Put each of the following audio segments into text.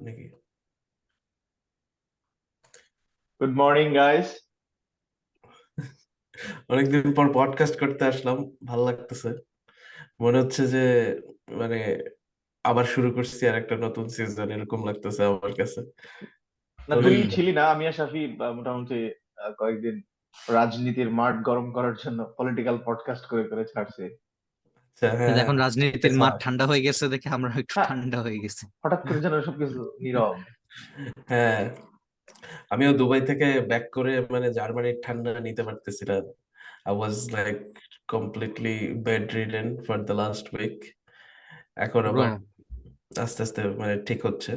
নাকি? Good morning guys. অনেকদিন পর পডকাস্ট করতে আসলাম, ভালো লাগতেছে। মনে হচ্ছে যে মানে আবার শুরু করছি আর একটা নতুন সিজন, এরকম লাগতেছে আমার কাছে। না, তোদের তুই কি? ছিলি না, আমি আর শাফি মোটামুটি কয়েকদিন রাজনীতির মাঠ গরম করার জন্য পলিটিক্যাল পডকাস্ট করে করে ছাড়ছি। আচ্ছা, হ্যাঁ কিন্তু হ্যাঁ, এখন রাজনীতির আচ্ছা, মাঠ ঠান্ডা হয়ে গেছে দেখে আমরা একটু হ্যাঁ, ঠান্ডা হয়ে গেছি। হঠাৎ করে যেন সবকিছু নীরব। হ্যাঁ। আমিও দুবাই থেকে ব্যাক করে জার্মানির ঠান্ডা নিতে পারতেছি না। I was like completely bedridden for the last week. এখন ব্রো, আবার আস্তে আস্তে ঠিক হচ্ছে।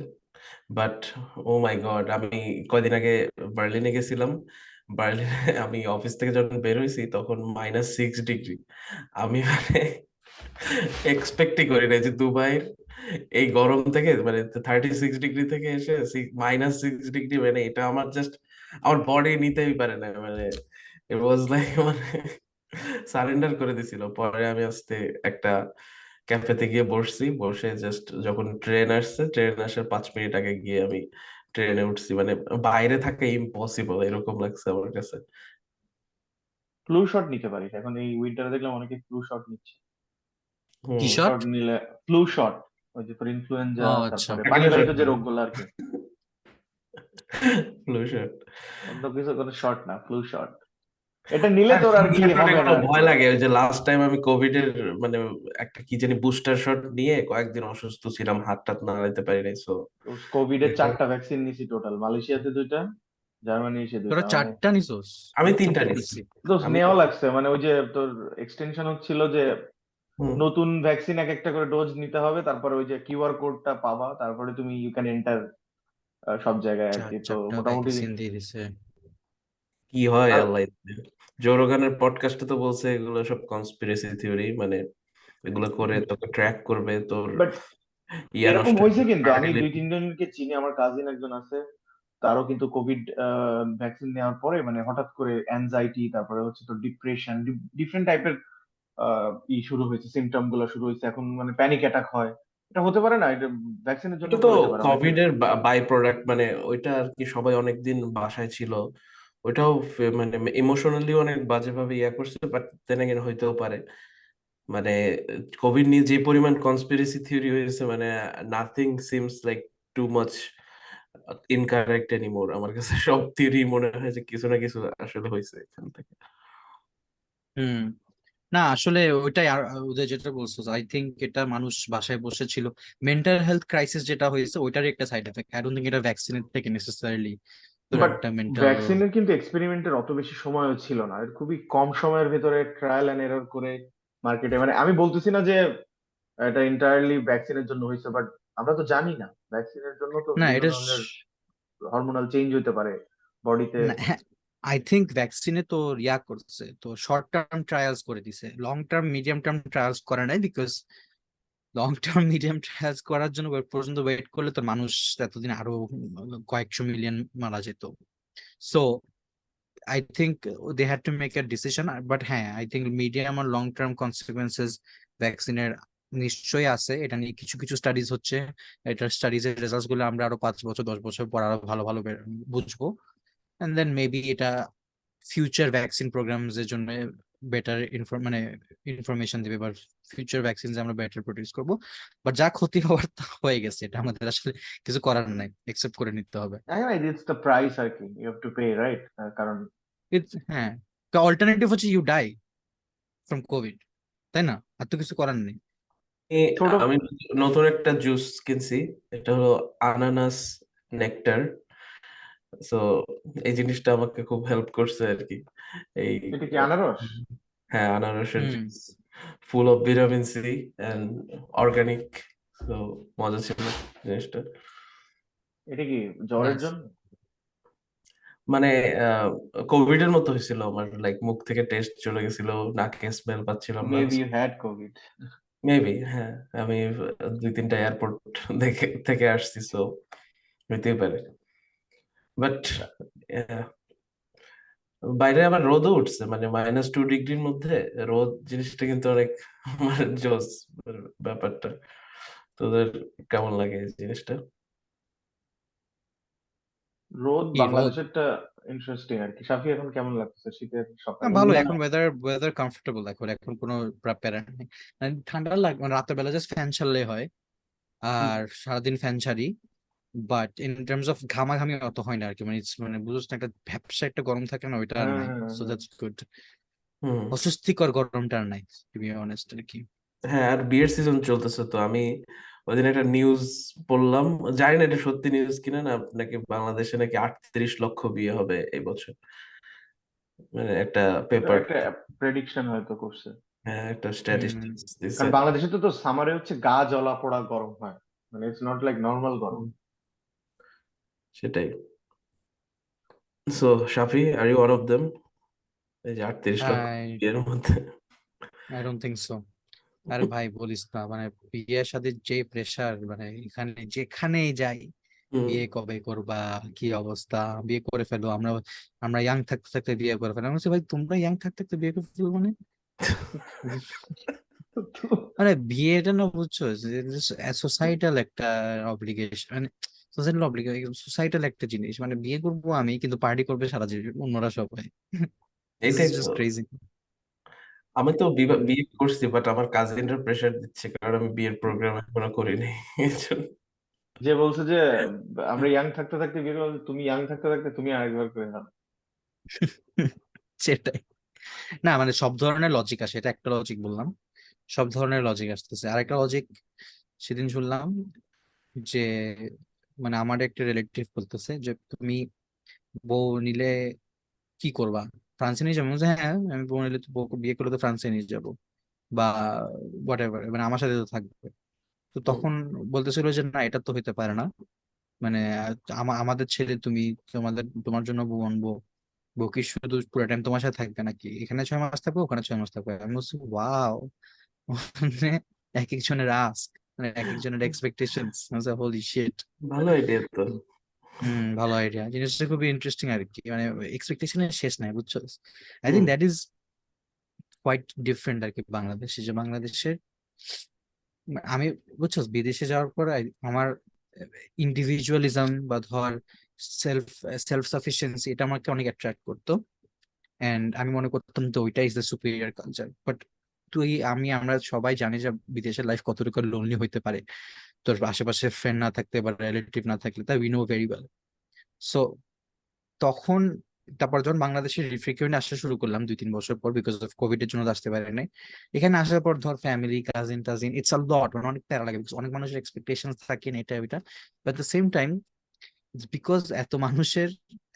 বাট ও মাই গড, আমি কয়দিন আগে বার্লিনে গেছিলাম। বার্লিনে আমি অফিস থেকে যখন বের হয়েছি তখন -6 ডিগ্রি। আমি এক্সপেক্টই করি না যে দুবাইয়ের এই গরম থেকে 36 ডিগ্রি থেকে এসে -6 ডিগ্রি, এটা আমার জাস্ট আমার বডি নিতেই পারে না। ইট ওয়াজ লাইক সারেন্ডার করে দিছিল। পরে আমি আস্তে একটা ক্যাফেতে গিয়ে বসছি, বসে জাস্ট যখন ট্রেন আসছে, ট্রেন আসার 5 মিনিট আগে গিয়ে আমি ট্রেনে উঠছি। বাইরে থাকা ইম্পসিবল এরকম লাগছে আমার কাছে। ফ্লু শট নিতে পারিস, এখন এই উইন্টারে দেখলাম অনেকে ফ্লু শট নিচ্ছে। কি হুম। Flu shot? শট নিলে, ফ্লু শট ওই যে ফর ও ইনফ্লুয়েঞ্জা, আচ্ছা। তারপরে এখনো পানিবাহিত শর্ট যে না, রোগগুলো আর কি। Flu shot. অন্য কিছু, কোনো শট না, ফ্লু শট। এটা নিলে তোর আর কি হবে না এগুলো আর ভয় কি। লাগে। ওই যে লাস্ট টাইম আমি কোভিড এর মানে একটা কি জানি বুস্টার শট নিয়ে কয়েকদিন অসুস্থ ছিলাম, হাত টাত নাড়াইতে পারি নাই। সো কোভিড এর 4টা ভ্যাকসিন নিছি টোটাল, মালয়েশিয়াতে 2টা, জার্মানি এসে তোরা 2টা, মানে 4টা নিছোস? আমি আমি তো 3টা 2 নিছি। নিছি। দোষ আমি নেওয়া লাগছে, মানে ওই যে তোর এক্সটেনশন হচ্ছিল যে হুম। নতুন ভ্যাকসিন এক একটা করে ডোজ নিতে হবে, তারপরে ওই যে কিউআর কোডটা পাবা, তারপরে তুমি ইউ ক্যান এন্টার সব জায়গায় আর কি। তো 4টা মোটামুটি ভ্যাকসিন দিয়ে দিছে। কি হয় আর আল্লাহ জানে। জো রোগানের পডকাস্টে তো বলছে এগুলো সব কনস্পিরেসি থিওরি, এগুলো করে তোকে ট্র্যাক করবে, তোর বাট ইয়া এরকম নষ্ট হয়েছে, কিন্তু আমি দুই ফার্টিলিটি। তিনজনকে চিনি, আমার কাজিন একজন আছে, তারও কিন্তু কোভিড ভ্যাকসিন নেওয়ার পরে মানে হঠাৎ করে অ্যাংজাইটি, তারপরে হচ্ছে তো ডিপ্রেশন, ডিফারেন্ট টাইপের শুরু হয়েছে, সিমটম গুলো শুরু হয়েছে, এখন মানে প্যানিক অ্যাটাক হয়। এটা হতে পারে না, এটা ভ্যাকসিনের জন্য এটা তো হইতে পারে অনেকের। কোভিড এর বাই প্রোডাক্ট, ওইটা আর কি। সবাই অনেকদিন বাসায় ছিল, ওইটাও ইমোশনালি অনেক বাজেভাবে ইয়া করছে। বাট দেন এগেন হইতেও পারে। মানে কোভিড নিয়ে যে পরিমাণ কনস্পিরেসি থিওরি হয়েছে, nothing seems like too much incorrect anymore. আমার কাছে সব থিওরি মনে হয় যে কিছু না কিছু আসলে হয়েছে এখান থেকে। হুম। না আসলে ওইটাই, আর ওদের যেটা বলছো, আই থিংক এটা মানুষ বাসায় বসেছিল, মেন্টাল হেলথ ক্রাইসিস যেটা হয়েছে ওইটারই একটা side effect. I don't think এটা ভ্যাকসিনের থেকে নেসেসারিলি তোর বাট একটা মেন্টাল। ভ্যাকসিনের কিন্তু এক্সপেরিমেন্টের অত বেশি সময়ও ছিল না, এর খুবই কম সময়ের ভেতরে ট্রায়াল এন্ড এরর করে মার্কেটে, মানে আমি বলতেছি না যে এটা এন্টায়ারলি ভ্যাকসিনের জন্য হয়েছে, বাট আমরা তো জানি না ভ্যাকসিনের জন্য তো না বিভিন্ন এটা ধরনের হরমোনাল চেঞ্জ হতে পারে বডিতে। না, হ্যাঁ, আই থিংক ভ্যাকসিনে তো রিয়া করছে, তো শর্ট টার্ম ট্রায়ালস করে দিছে, long term medium term trials করে নাই, because long term medium trials করার জন্য পর্যন্ত ওয়েট করলে তো মানুষ এতদিন আরো কয়েকশো মিলিয়ন মারা যেত। So I think they had to make a decision. But হ্যাঁ, আই থিংক মিডিয়াম আর লং টার্ম কনসিকুয়েন্সেস ভ্যাকসিনের নিশ্চয়ই আছে। এটা নিয়ে কিছু কিছু স্টাডিজ হচ্ছে, এটার স্টাডিজ এর রেজাল্টস গুলো আমরা আরো 5 বছর 10 বছর পর আরো ভালো ভালো বুঝবো। এন্ড দেন মেবি এটা ফিউচার ভ্যাকসিন প্রোগ্রামস এর জন্য বেটার মানে ইনফরমেশন দিবে, বা ফিউচার ভ্যাকসিন আমরা বেটার প্রডিউস করব। বাট যা ক্ষতি হওয়ার তা হয়ে গেছে, এটা আমাদের আসলে কিছু করার নাই, একসেপ্ট করে নিতে হবে। হ্যাঁ, ইটস দ্য প্রাইস আর কি, you have to pay, right? কারণ হ্যাঁ, অল্টারনেটিভ হচ্ছে ইউ ডাই ফ্রম কোভিড, তাই না? আর তো কিছু করার নেই। ছোট, আমি নতুন একটা জুস কিনছি, এটা হলো আনানাস নেকটার। সো এই জিনিসটা আমাকে খুব হেল্প করছে আর কি। এই এটা কি আনারস? হ্যাঁ, আনারসের হুম। Juice, full of vitamin C and organic. তো মজা ছিল জিনিসটা। এটা কি জ্বরের নাইস। জন্য? মানে কোভিড এর মতো হয়েছিল আমার, লাইক মুখ থেকে টেস্ট চলে গেছিল, নাকে স্মেল পাচ্ছিলাম না। Maybe you had COVID. Maybe, হ্যাঁ। আমি 2-3টা এয়ারপোর্ট দেখে থেকে আসছি, সো হইতেই পারে। বাট বাইরে আবার রোদও উঠছে, -2 ডিগ্রির মধ্যে রোদ জিনিসটা কিন্তু অনেক জোস ব্যাপারটা। তোদের কেমন লাগে এই জিনিসটা? রোদ কি রোদ? বাংলাদেশেরটা ইন্টারেস্টিং আর কি। সাফি, এখন কেমন লাগতেছে শীতের সকাল? ভালো, না, এখন ওয়েদার ওয়েদার কমফোর্টেবল, এখন এখন কোনো প্যারা নেই। মানে ঠান্ডা লাগে, মানে রাতের বেলা জাস্ট ফ্যান ছাড়লেই হয়, হুম, আর সারাদিন ফ্যান ছাড়ি। বাট ইন টার্মস অফ ঘামাঘামি অত হয় না আর কি, মানে মানে বুঝছ না, একটা ভ্যাপসা একটা গরম থাকে না, ওইটা আর হ্যাঁ নাই। হ্যাঁ সো হ্যাঁ। That's good. হুম। অস্বস্তিকর গরমটা আর নাই, টু বি অনেস্ট আর কি। হ্যাঁ, আর বিয়ের সিজন চলতেছে তো আমি ওইদিন একটা নিউজ পড়লাম, জানি না এটা সত্যি নিউজ কিনা, না নাকি বাংলাদেশে নাকি 38 লক্ষ বিয়ে হবে এই বছর, মানে একটা এটা পেপার। একটা প্রেডিকশন হয়তো করছে। হ্যাঁ, একটা হম। স্ট্যাটিস্টিক্স দিছে। কারণ বাংলাদেশে তো সামারে হচ্ছে গা জ্বলা পোড়া গরম হয়, মানে ইটস নট লাইক নর্মাল গরম। হুম, সেটাই। So Shafi, are you one of them, এই যে 38 লক্ষ আই বিয়ের মধ্যে? I don't think so. আরে ভাই বলিস না, মানে বিয়ের সাথে যে প্রেসার, মানে এখানে যেখানেই যাই, হুম। বিয়ে কবে করবা, কি অবস্থা, বিয়ে করে ফেলো। আমরা আমরা ইয়াং থাকতে থাকতে বিয়ে করে ফেলো। আমি বলছি, ভাই তোমরা ইয়াং থাকতে থাকতে বিয়ে করে ফেলো মানে? মানে বিয়েটা না, বুঝছো, সোসাইটাল একটা অব্লিগেশন, মানে সোসাইটাল অব্লিগেশন, সোসাইটাল একটা জিনিস। মানে বিয়ে করবো আমি, কিন্তু পার্টি করবে সারা জীবন অন্যরা সবাই। দিস এইটাই ইজ তো। Just crazy. আমি তো বিয়ে করছি, বাট আমার কাজিনরা প্রেশার দিচ্ছে, কারণ আমি বিয়ের প্রোগ্রাম এখনো করিনি। এজন্য। যে বলছে যে আমরা ইয়াং থাকতে থাকতে বিয়ে করবো, তুমি ইয়াং থাকতে থাকতে তুমি আরেকবার করে নাও। সেটাই। না মানে সব ধরনের লজিক আসে, এটা একটা লজিক বললাম, সব ধরনের লজিক আসতেছে। আরেকটা লজিক সেদিন শুনলাম যে, মানে আমার একটা রিলেটিভ বলতেছে যে, তুমি বউ নিলে কি করবা, ফ্রান্সে নিয়ে যাবো? আমি বলছি, হ্যাঁ, আমি বউ নিলে তো, বউ বিয়ে করলে তো ফ্রান্সে নিয়ে যাবো, বা হোয়াট এভার, মানে আমার সাথে তো থাকবে। তো হুম। তখন বলতেছিল যে, না এটা তো হইতে পারে না, মানে আমাদের ছেলে তুমি, তোমার জন্য বউ আনবো, বউ কি শুধু পুরো টাইম তোমার সাথে থাকবে নাকি? এখানে 6 মাস থাকবে, ওখানে 6 মাস থাকবে? আমি বলছি ওয়াও, মানে এক একজনের আস্ক, মানে এক একজনের এক্সপেকটেশনস, হোলি শিট। ভালো আইডিয়া তো। ভালো আইডিয়া, জিনিসটা খুবই ইন্টারেস্টিং আর কি, মানে এক্সপেকটেশনের শেষ নাই, বুঝছো? I hmm. Think that is quite different আর কি বাংলাদেশে, যে বাংলাদেশের, আমি, বুঝছো, বিদেশে যাওয়ার পর আমার ইন্ডিভিজুয়ালিজম বা ধর সেলফ সেলফ সাফিসিয়েন্সি, এটা আমাকে অনেক অ্যাট্রাক্ট করতো। এন্ড আমি মনে করতাম যে ওইটা is the superior culture. But আমরা সবাই জানি যে বিদেশের লাইফ কতটুকু লোনলি হইতে পারে, তোর আশেপাশে ফ্রেন্ড না থাকতে বা রিলেটিভ না থাকলে, তা we know very well. So তখন, তারপর যখন বাংলাদেশে ফ্রিকুয়েন্ট আসা শুরু করলাম 2-3 বছর পর, বিকজ অফ কোভিড এর জন্য তো আসতে পারে নাই, এখানে আসার পর ধর ফ্যামিলি, কাজিন টাজিন, ইটস আ লট, মানে অনেক প্যারা লাগে, because অনেক মানুষের এক্সপেকটেশন থাকে না, এটা ওইটা। But the same time, because এত মানুষের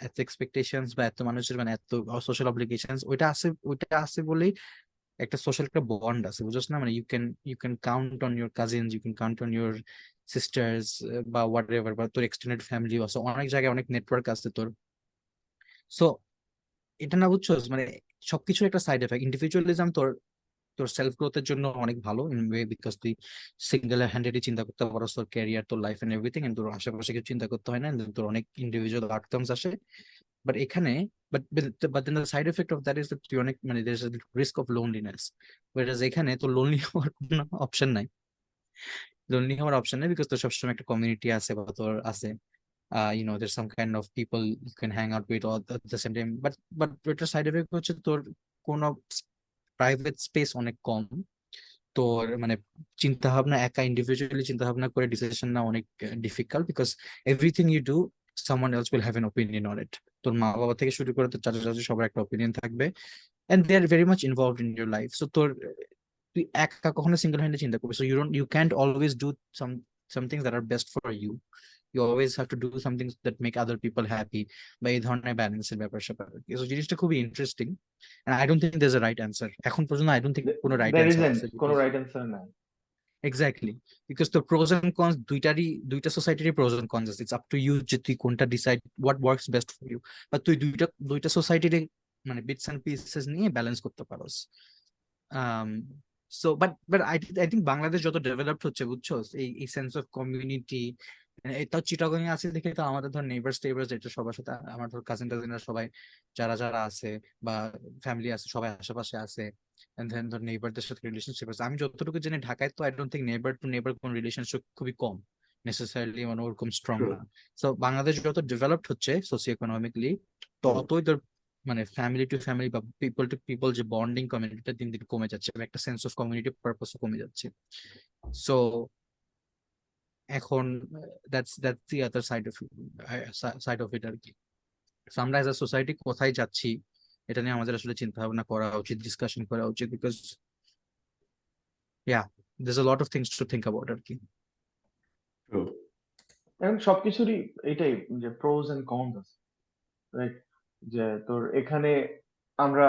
এত এক্সপেকটেশনস, বা এত মানুষের মানে এত সোশ্যাল অব্লিগেশনস, ওইটা আছে বলেই একটা সোশ্যাল একটা বন্ড আছে, বুঝছ না? মানে you can count on your cousins, you can count on your sisters, বা হোয়াট এভার, বা তোর এক্সটেন্ডেড ফ্যামিলি আছে, অনেক জায়গায় অনেক নেটওয়ার্ক আছে তোর। সো এটা না, বুঝছো, মানে সবকিছুর একটা সাইড এফেক্ট। ইন্ডিভিজুয়ালিজম তোর তোর সেলফ গ্রোথের জন্য অনেক ভালো ইন ওয়ে, বিকজ তুই সিঙ্গেল হ্যান্ডেডলি চিন্তা করতে পারো তোর ক্যারিয়ার, তোর লাইফ এন্ড এভরিথিং, এন্ড তোর আশেপাশে কিছু চিন্তা করতে হয় না, and তোর অনেক ইন্ডিভিজুয়াল আউটকামস আসে। বাট এখানে, but then the side effect of that is that তুই অনেক, মানে there is risk of loneliness. Whereas এখানে তোর লোনলি হওয়ার কোনো অপশন নাই, বিকজ তোর সবসময় একটা কমিউনিটি আছে, বা তোর আছে, there's some kind of people you can hang out with all at the same time. But এটার সাইড এফেক্ট হচ্ছে তোর কোনো প্রাইভেট স্পেস অনেক কম, তোর মানে চিন্তা ভাবনা, একা ইন্ডিভিজুয়ালি চিন্তা ভাবনা করে ডিসিশন না অনেক difficult, because everything you do, someone else will have an opinion on it। তোর মা বাবা থেকে শুরু করে তোর চাচা চাচি সবার একটা ওপিনিয়ন থাকবে, and they are very much involved in your life। So তোর, তুই একা কখনো সিঙ্গেল হ্যান্ডে চিন্তা করবি, so you can't always do some things that are best for you, you always have to do some things that make other people happy, বা এই ধরনের ব্যালেন্সের ব্যাপার স্যাপার। So জিনিসটা খুবই interesting, and I don't think there's a right answer এখন পর্যন্ত, I don't think কোনো রাইট দ্যার অ্যান্সার ইজেন্ট আছে, কোনো because রাইট অ্যান্সার নাই। এক্স্যাক্টলি, বিকজ তো প্রোজ এন্ড কনস দুইটা সোসাইটিরই প্রোজ এন্ড কনস আছে। ইটস আপ টু ইউ যে তুই কোনটা decide what works best for you, বা তুই দুইটা সোসাইটির মানে বিটস এন্ড পিসেস নিয়ে ব্যালেন্স করতে পারোস। um but I think Bangladesh যত ডেভেলপড হচ্ছে, বুঝছো, এই সেন্স অফ কমিউনিটি, তাও চিটাগং এ আছে দেখে, তো আমাদের ধর নেইবার্স টেইবার্স, এটা সবার সাথে আমার ধর কাজিন টাজিনরা সবাই, যারা যারা আছে, বা ফ্যামিলি আছে, সবাই আশেপাশে আছে। এন্ড দেন ধর নেইবারদের সাথে রিলেশনশিপ আছে। আমি যতটুকু জানি ঢাকায় তো I don't think neighbour to neighbour কোন রিলেশনশিপ, খুবই কম, নেসেসারিলি মানে ওরকম স্ট্রং True. না। সো বাংলাদেশ যত ডেভেলপড হচ্ছে সোসিও ইকোনমিকলি, হুম, ততই তোর মানে ফ্যামিলি টু ফ্যামিলি বা পিপল টু পিপল যে বন্ডিং কমিউনিটিটা দিন দিন কমে যাচ্ছে, বা একটা সেন্স অফ কমিউনিটি পারপাসও কমে যাচ্ছে। সো এখন that's the other side of it আর কি। So আমরা এজ আ সোসাইটি কোথায় যাচ্ছি এটা নিয়ে আমাদের আসলে চিন্তা ভাবনা করা উচিত, ডিসকাশন করা উচিত, because yeah there's a lot of things to think about আর কি। true. এখন সবকিছুরই এটাই, যে প্রোজ এন্ড কনস আছে, রাইট? যে তোর এখানে আমরা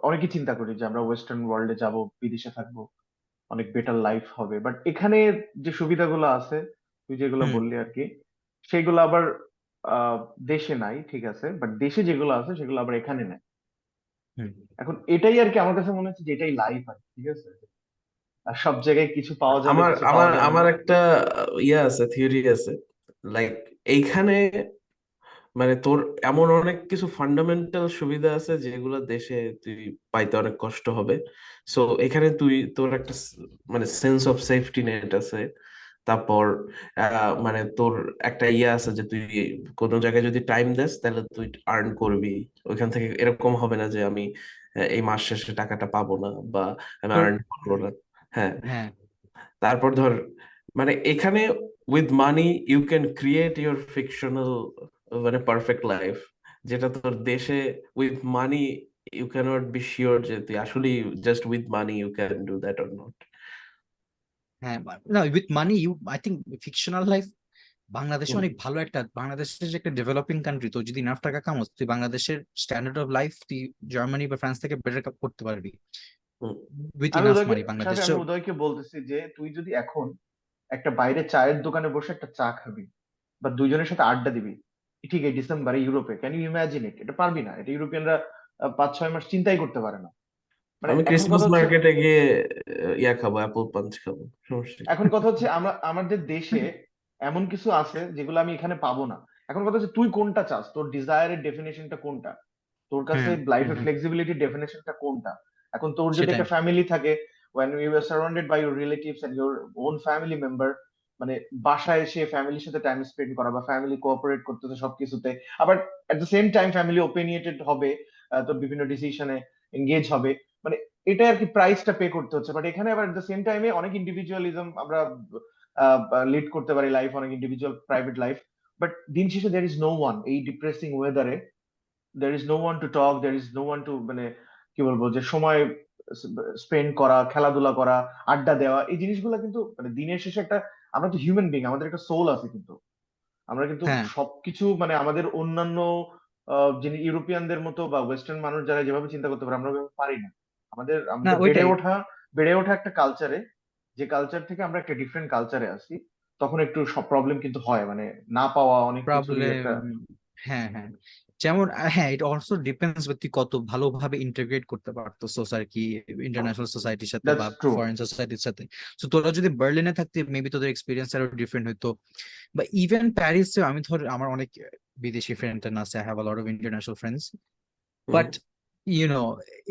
অনেকেই চিন্তা করি যে আমরা ওয়েস্টার্ন ওয়ার্ল্ডে যাব, বিদেশে থাকবো, অনেক বেটার লাইফ হবে, বাট এখানে যে সুবিধাগুলো আছে তুই যেগুলো হুম বললি আর কি, সেগুলো আবার আহ দেশে নাই, ঠিক আছে, বাট দেশে যেগুলো আছে সেগুলো আবার এখানে নাই। হুম। এখন এটাই আর কি আমার কাছে মনে হচ্ছে যে এটাই লাইফ আর কি, ঠিক আছে। আর সব জায়গায় কিছু পাওয়া যাবে, আমার কিছু আমার পাওয়া যাবে আমার না। একটা ইয়ে আছে, থিওরি আছে, লাইক এইখানে মানে তোর এমন অনেক কিছু ফান্ডামেন্টাল সুবিধা আছে যেগুলো দেশে তুই পাইতে অনেক কষ্ট হবে। সো এখানে তুই তোর একটা মানে সেন্স অফ সেফটি নেট আছে। তারপর মানে তোর একটা ইয়ে আছে যে তুই কোনো জায়গায় যদি টাইম দেস তাহলে তুই আর্ন করবি ওইখান থেকে। এরকম হবে না যে আমি এই মাস শেষে টাকাটা পাবো না বা আমি তোর আর্ন করবো না। হ্যাঁ। হ্যাঁ তারপর ধর মানে এখানে with money you can create your fictional মানে পারফেক্ট লাইফ, যেটা তোর দেশে with money you can't be sure যে তুই আসলে just with money you can do that or not. হ্যাঁ, না with money you I think fictional life বাংলাদেশে অনেক ভালো একটা, বাংলাদেশের যে একটা ডেভেলপিং কান্ট্রি, তো যদি ইনাফ টাকা কামাস তুই বাংলাদেশের স্ট্যান্ডার্ড অফ লাইফ তুই জার্মানি বা ফ্রান্স থেকে বেটার করতে পারবি উইথ আমি ইনাফ উদয়কে মানি বাংলাদেশ। সাথে আমি উদয়কে বলতেছি যে তুই যদি এখন একটা বাইরে চায়ের দোকানে বসে একটা চা খাবি বা দুইজনের সাথে আড্ডা দিবি, ঠিক এই ডিসেম্বরে ইউরোপে, ক্যান ইউ ইমাজিন ইট? এটা পারবি না, এটা ইউরোপিয়ানরা 5-6 মাস চিন্তাই করতে পারে না। মানে আমি এখন ক্রিসমাস কথা হচ্ছে, মার্কেটে গিয়ে ইয়া খাবো, অ্যাপল পাঞ্চ খাবো, সমস্যা কি? এখন কথা হচ্ছে আমরা আমাদের দেশে এমন কিছু আছে যেগুলো আমি এখানে পাবো না। এখন কথা হচ্ছে তুই কোনটা চাস, তোর ডিজায়ারের ডেফিনেশনটা কোনটা, তোর কাছে হুম লাইফের ফ্লেক্সিবিলিটির ডেফিনেশনটা কোনটা। এখন তোর যদি সেটাই। একটা ফ্যামিলি থাকে, when you are surrounded by your relatives and your own family member, মানে বাসায় এসে ফ্যামিলির সাথে টাইম স্পেন্ড করা বা ফ্যামিলি কোঅপারেট করতেছে সবকিছুতে, আবার at the same time family opinionated হবে, তোর বিভিন্ন ডিসিশনে এঙ্গেজ হবে, মানে এটা আর কি প্রাইসটা পে করতে হচ্ছে। বাট এখানে আবার এট দ্য সেম টাইমে অনেক ইন্ডিভিজুয়ালিজম আমরা লিড করতে পারি লাইফ, অনেক ইন্ডিভিজুয়াল প্রাইভেট লাইফ। বাট দিন শেষে দের ইজ নো ওয়ান, এই ডিপ্রেসিং ওয়েদারে there is no one to talk, there is no one to মানে কি বলবো, যে সময় স্পেন্ড করা, খেলাধুলা করা, আড্ডা দেওয়া, এই জিনিসগুলো কিন্তু মানে দিনের শেষে একটা, আমরা তো হিউম্যান বিং, আমাদের একটা সোল আছে কিন্তু, আমরা কিন্তু হ্যাঁ, সবকিছু মানে আমাদের অন্যান্য যিনি ইউরোপিয়ানদের মতো বা ওয়েস্টার্ন মানুষ যারা যেভাবে চিন্তা করতে পারে আমরা ওইভাবে পারি না। না আমাদের ওইটাই বেড়ে ওঠা একটা কালচারে, যে কালচার থেকে আমরা একটা ডিফারেন্ট কালচারে আসি, তখন একটু সব প্রবলেম কিন্তু হয়, মানে না পাওয়া অনেক কিছুরই প্রবলেম। একটা। হ্যাঁ হ্যাঁ, যেমন হ্যাঁ ইট অলসো ডিপেন্ডস তুই কত ভালোভাবে ইন্টিগ্রেট করতে পারতো সোসাইটি, ইন্টারন্যাশনাল সোসাইটির সাথে বা দ্যাটস ট্রু। ফরেন সোসাইটির সাথে। তো তোরা যদি বার্লিনে থাকতে মেবি তোদের এক্সপিরিয়েন্স আরো ডিফারেন্ট হইতো, বা ইভেন প্যারিসে। আমি ধর আমার অনেক বিদেশি ফ্রেন্ড আছে, I have a lot of international friends, হুম। But you know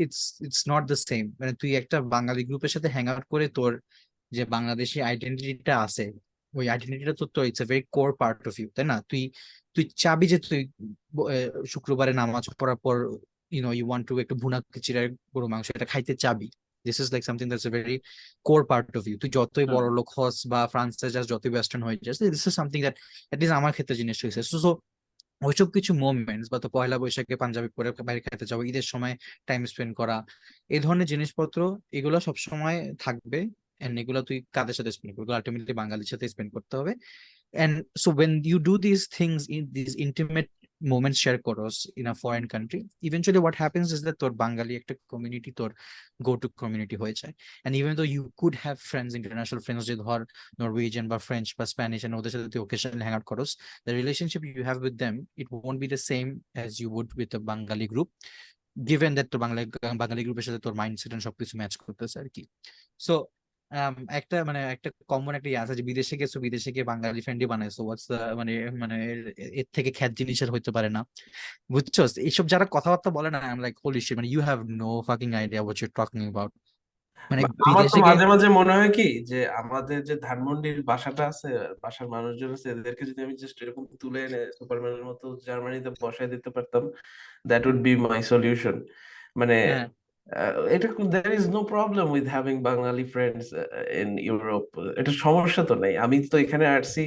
it's not the same. মানে তুই একটা বাঙালি গ্রুপের সাথে হ্যাং আউট করে তোর যে বাংলাদেশি আইডেন্টিটিটা আছে, ওই আইডেন্টিটিটা তো তোর it's a very core part of you, তাই না? তুই তুই চাবি যে তুই শুক্রবারে নামাজ পড়ার পর ইউ ওয়ান্ট টু একটু ভুনা খিচুড়ি গরু মাংস এটা খাইতে চাবি। This is like something that's a very core part of you. তুই যতই হুম। বড় লোক হস বা ফ্রান্সে যাস, যতই ওয়েস্টার্ন হয়ে যাস, this is something that least আমার ক্ষেত্রে জিনিস হয়েছে। সো ওইসব কিছু মোমেন্টস বা তো পয়লা বৈশাখে পাঞ্জাবি পরে বাইরে খেতে যাওয়া, ঈদের সময় টাইম স্পেন্ড করা, এই ধরনের জিনিসপত্র এগুলো সব সময় থাকবে। এন্ড এগুলো তুই কাদের সাথে স্পেন্ড করবি? আলটিমেটলি বাঙালির সাথে স্পেন্ড করতে হবে। And so when you do these things in these intimate moments share koros in a foreign country, eventually what happens is that তোর বাঙালি একটা community তোর go to community হয়ে যায়। And even though you could have friends, international friends যে ধর Norwegian বা French বা Spanish, and ওদের সাথে তুই occasionally hang out koros, the relationship you have with them, it won't be the same as you would with a Bengali group, given that তোর বাঙালি গ্রুপের সাথে তোর মাইন্ডসেট সবকিছু ম্যাচ করতেছে আর কি। সো একটা মানে একটা কমন একটা ইয়ে আছে যে বিদেশে গেছো, বিদেশে গিয়ে বাঙালি ফ্রেন্ডই বানাইছো, হোয়াটস দ্য মানে মানে এর থেকে খ্যাত জিনিসের হইতে পারে না, বুঝছো? এইসব যারা কথাবার্তা বলে না, I am like holy shit, মানে you have no fucking idea what you talking about. মানে আমার তো বিদেশে গিয়ে। মাঝে মাঝে মনে হয় কি যে আমাদের যে ধানমন্ডির বাসাটা আছে, বাসার মানুষজন আছে, এদেরকে যদি আমি জাস্ট এরকম তুলে এনে সুপারম্যানের মতো জার্মানিতে বসায় দিতে পারতাম, that would be my solution. মানে হ্যাঁ, এটা there is no problem with having Bangali friends in Europe. এটা সমস্যা তো নেই। আমি তো এখানে আসছি,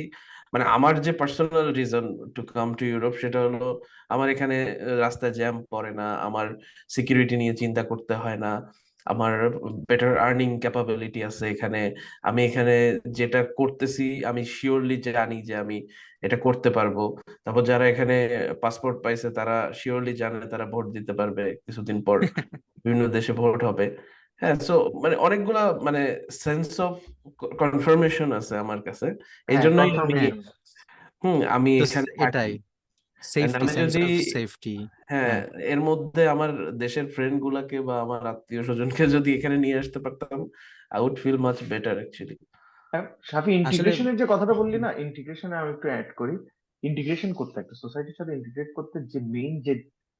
মানে আমার যে personal reason to come to Europe সেটা হলো আমার এখানে রাস্তায় জ্যাম পড়ে না, আমার সিকিউরিটি নিয়ে চিন্তা করতে হয় না, আমার বেটার আর্নিং ক্যাপাবিলিটি আছে এখানে। আমি এখানে যেটা করতেছি আমি শিওরলি জানি যে আমি এটা করতে পারবো। তারপর যারা এখানে পাসপোর্ট পাইছে তারা শিওরলি জানে তারা ভোট দিতে পারবে কিছুদিন পর, বিভিন্ন দেশে ভোট হবে। হ্যাঁ, সো মানে অনেকগুলা মানে সেন্স অফ কনফার্মেশন আছে আমার কাছে। এই হ্যাঁ, জন্যই আমি কনফার্মেশন। আমি তো এখানে থাকি। এটাই And সেফটি, আমি সেন্স যদি, অফ সেফটি। হ্যাঁ, হ্যাঁ, এর মধ্যে আমার দেশের ফ্রেন্ড গুলাকে বা আমার আত্মীয় স্বজনকে যদি এখানে নিয়ে আসতে পারতাম, I would feel much better actually. Safi, আসলে ইন্টিগ্রেশনের যে কথাটা বললি না, ইন্টিগ্রেশনে আমি একটু অ্যাড করি। ইন্টিগ্রেশন করতে, একটা সোসাইটির সাথে ইন্টিগ্রেট করতে যে মেইন যে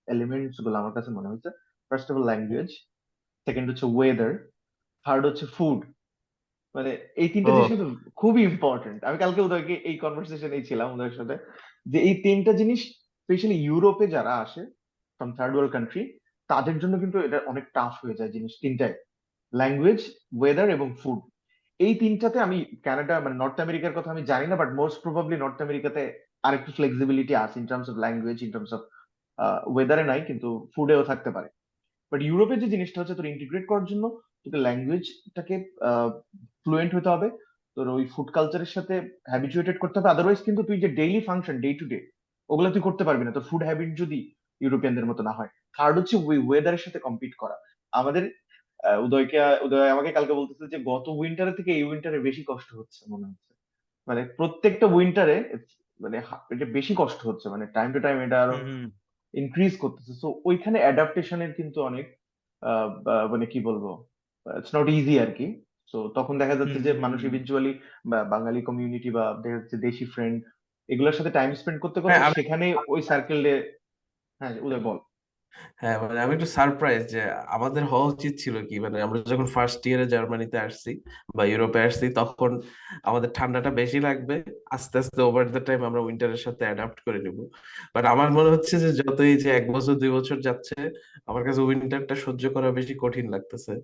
এলিমেন্টস গুলো আমার কাছে মনে হচ্ছে, first of all language, second হচ্ছে ওয়েদার, থার্ড হচ্ছে ফুড। মানে এই তিনটা জিনিস ও, কিন্তু খুবই ইম্পর্টেন্ট। আমি কালকে উদয়কে এই কনভারসেশনেই ছিলাম উদয়ের সাথে, যে এই তিনটা জিনিস স্পেশালি ইউরোপে যারা আসে ফ্রম থার্ড ওয়ার্ল্ড কান্ট্রি, তাদের জন্য কিন্তু এটা অনেক টাফ হয়ে যায় জিনিস তিনটাই: ল্যাঙ্গুয়েজ, ওয়েদার এবং ফুড। এই তিনটাতে আমি কানাডা মানে নর্থ আমেরিকার কথা আমি জানি না, বাট মোস্ট প্রবাবলি নর্থ আমেরিকাতে আরেকটু ফ্লেক্সিবিলিটি আছে in terms of language, in terms of ওয়েদারে নাই, কিন্তু ফুডেও থাকতে পারে। বাট ইউরোপের যে জিনিসটা হচ্ছে, তোর ইন্টিগ্রেট করার জন্য তোকে ল্যাঙ্গুয়েজটাকে ফ্লুয়েন্ট হতে হবে, তোর ওই ফুড কালচারের সাথে হ্যাবিচুয়েটেড করতে হবে। আদারওয়াইজ কিন্তু তুই যে daily function, day to day, ওগুলো তুই করতে পারবি না, তোর ফুড হ্যাবিট যদি ইউরোপিয়ানদের মতো না হয়। থার্ড হচ্ছে ওই ওয়েদারের সাথে কম্পিট করা। আমাদের উদয় আমাকে কালকে বলতেছে যে গত উইন্টারে থেকে এই উইন্টারে বেশি কষ্ট হচ্ছে মনে হচ্ছে। মানে প্রত্যেকটা উইন্টারে মানে এটা বেশি কষ্ট হচ্ছে, মানে টাইম টু টাইম এটা আরো হুম হুম ইনক্রিজ করতেছে। সো ওইখানে অ্যাডাপ্টেশনের কিন্তু অনেক মানে কি বলবো, ইটস নট ইজি আর কি। তো তখন দেখা যাচ্ছে হুম যে হুম মানুষ হুম। ইভেনচুয়ালি বাঙালি কমিউনিটি বা দেখা যাচ্ছে দেশি ফ্রেন্ড, এগুলোর সাথে টাইম স্পেন্ড করতে হ্যাঁ করতে আমি, সেখানে ওই সার্কেলে। হ্যাঁ উদয় বল। হ্যাঁ মানে আমি একটু সারপ্রাইজ যে আমাদের হওয়া উচিত ছিল কি, মানে আমরা যখন ফার্স্ট ইয়ারে জার্মানিতে আসছি বা ইউরোপে আসছি তখন আমাদের ঠান্ডাটা বেশি লাগবে, আস্তে আস্তে ওভার দ্য টাইম আমরা উইন্টারের সাথে অ্যাডাপ্ট করে নিব। বাট আমার মনে হচ্ছে যে যতই যে 1 বছর 2 বছর যাচ্ছে আমার কাছে উইন্টারটা সহ্য করা বেশি কঠিন লাগতেছে।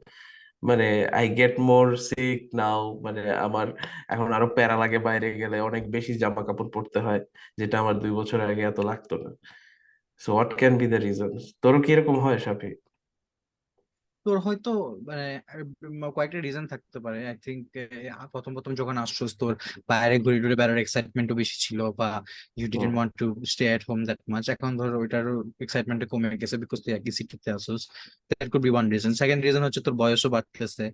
মানে আই গেট মোর সিক নাও, মানে আমার এখন আরো প্যারা লাগে, বাইরে গেলে অনেক বেশি জামা কাপড় পরতে হয়, যেটা আমার 2 বছর আগে এত লাগতো না। So what can be the reasons? তোরও কি এরকম হয় সাফি? তোর হয়তো মানে কয়েকটা রিজন থাকতে পারে। আই থিঙ্ক প্রথম প্রথম যখন আসছিস তোর বাইরে ঘুরে ঘুরে বেড়ার এক্সাইটমেন্টও বেশি ছিল, বা you didn't want to stay at home that much. এখন ধর ওইটারও এক্সাইটমেন্ট কমে গেছে বিকজ তুই একই সিটিতে আসছিস। That could be one reason. Second reason হচ্ছে তোর বয়সও বাড়তেছে।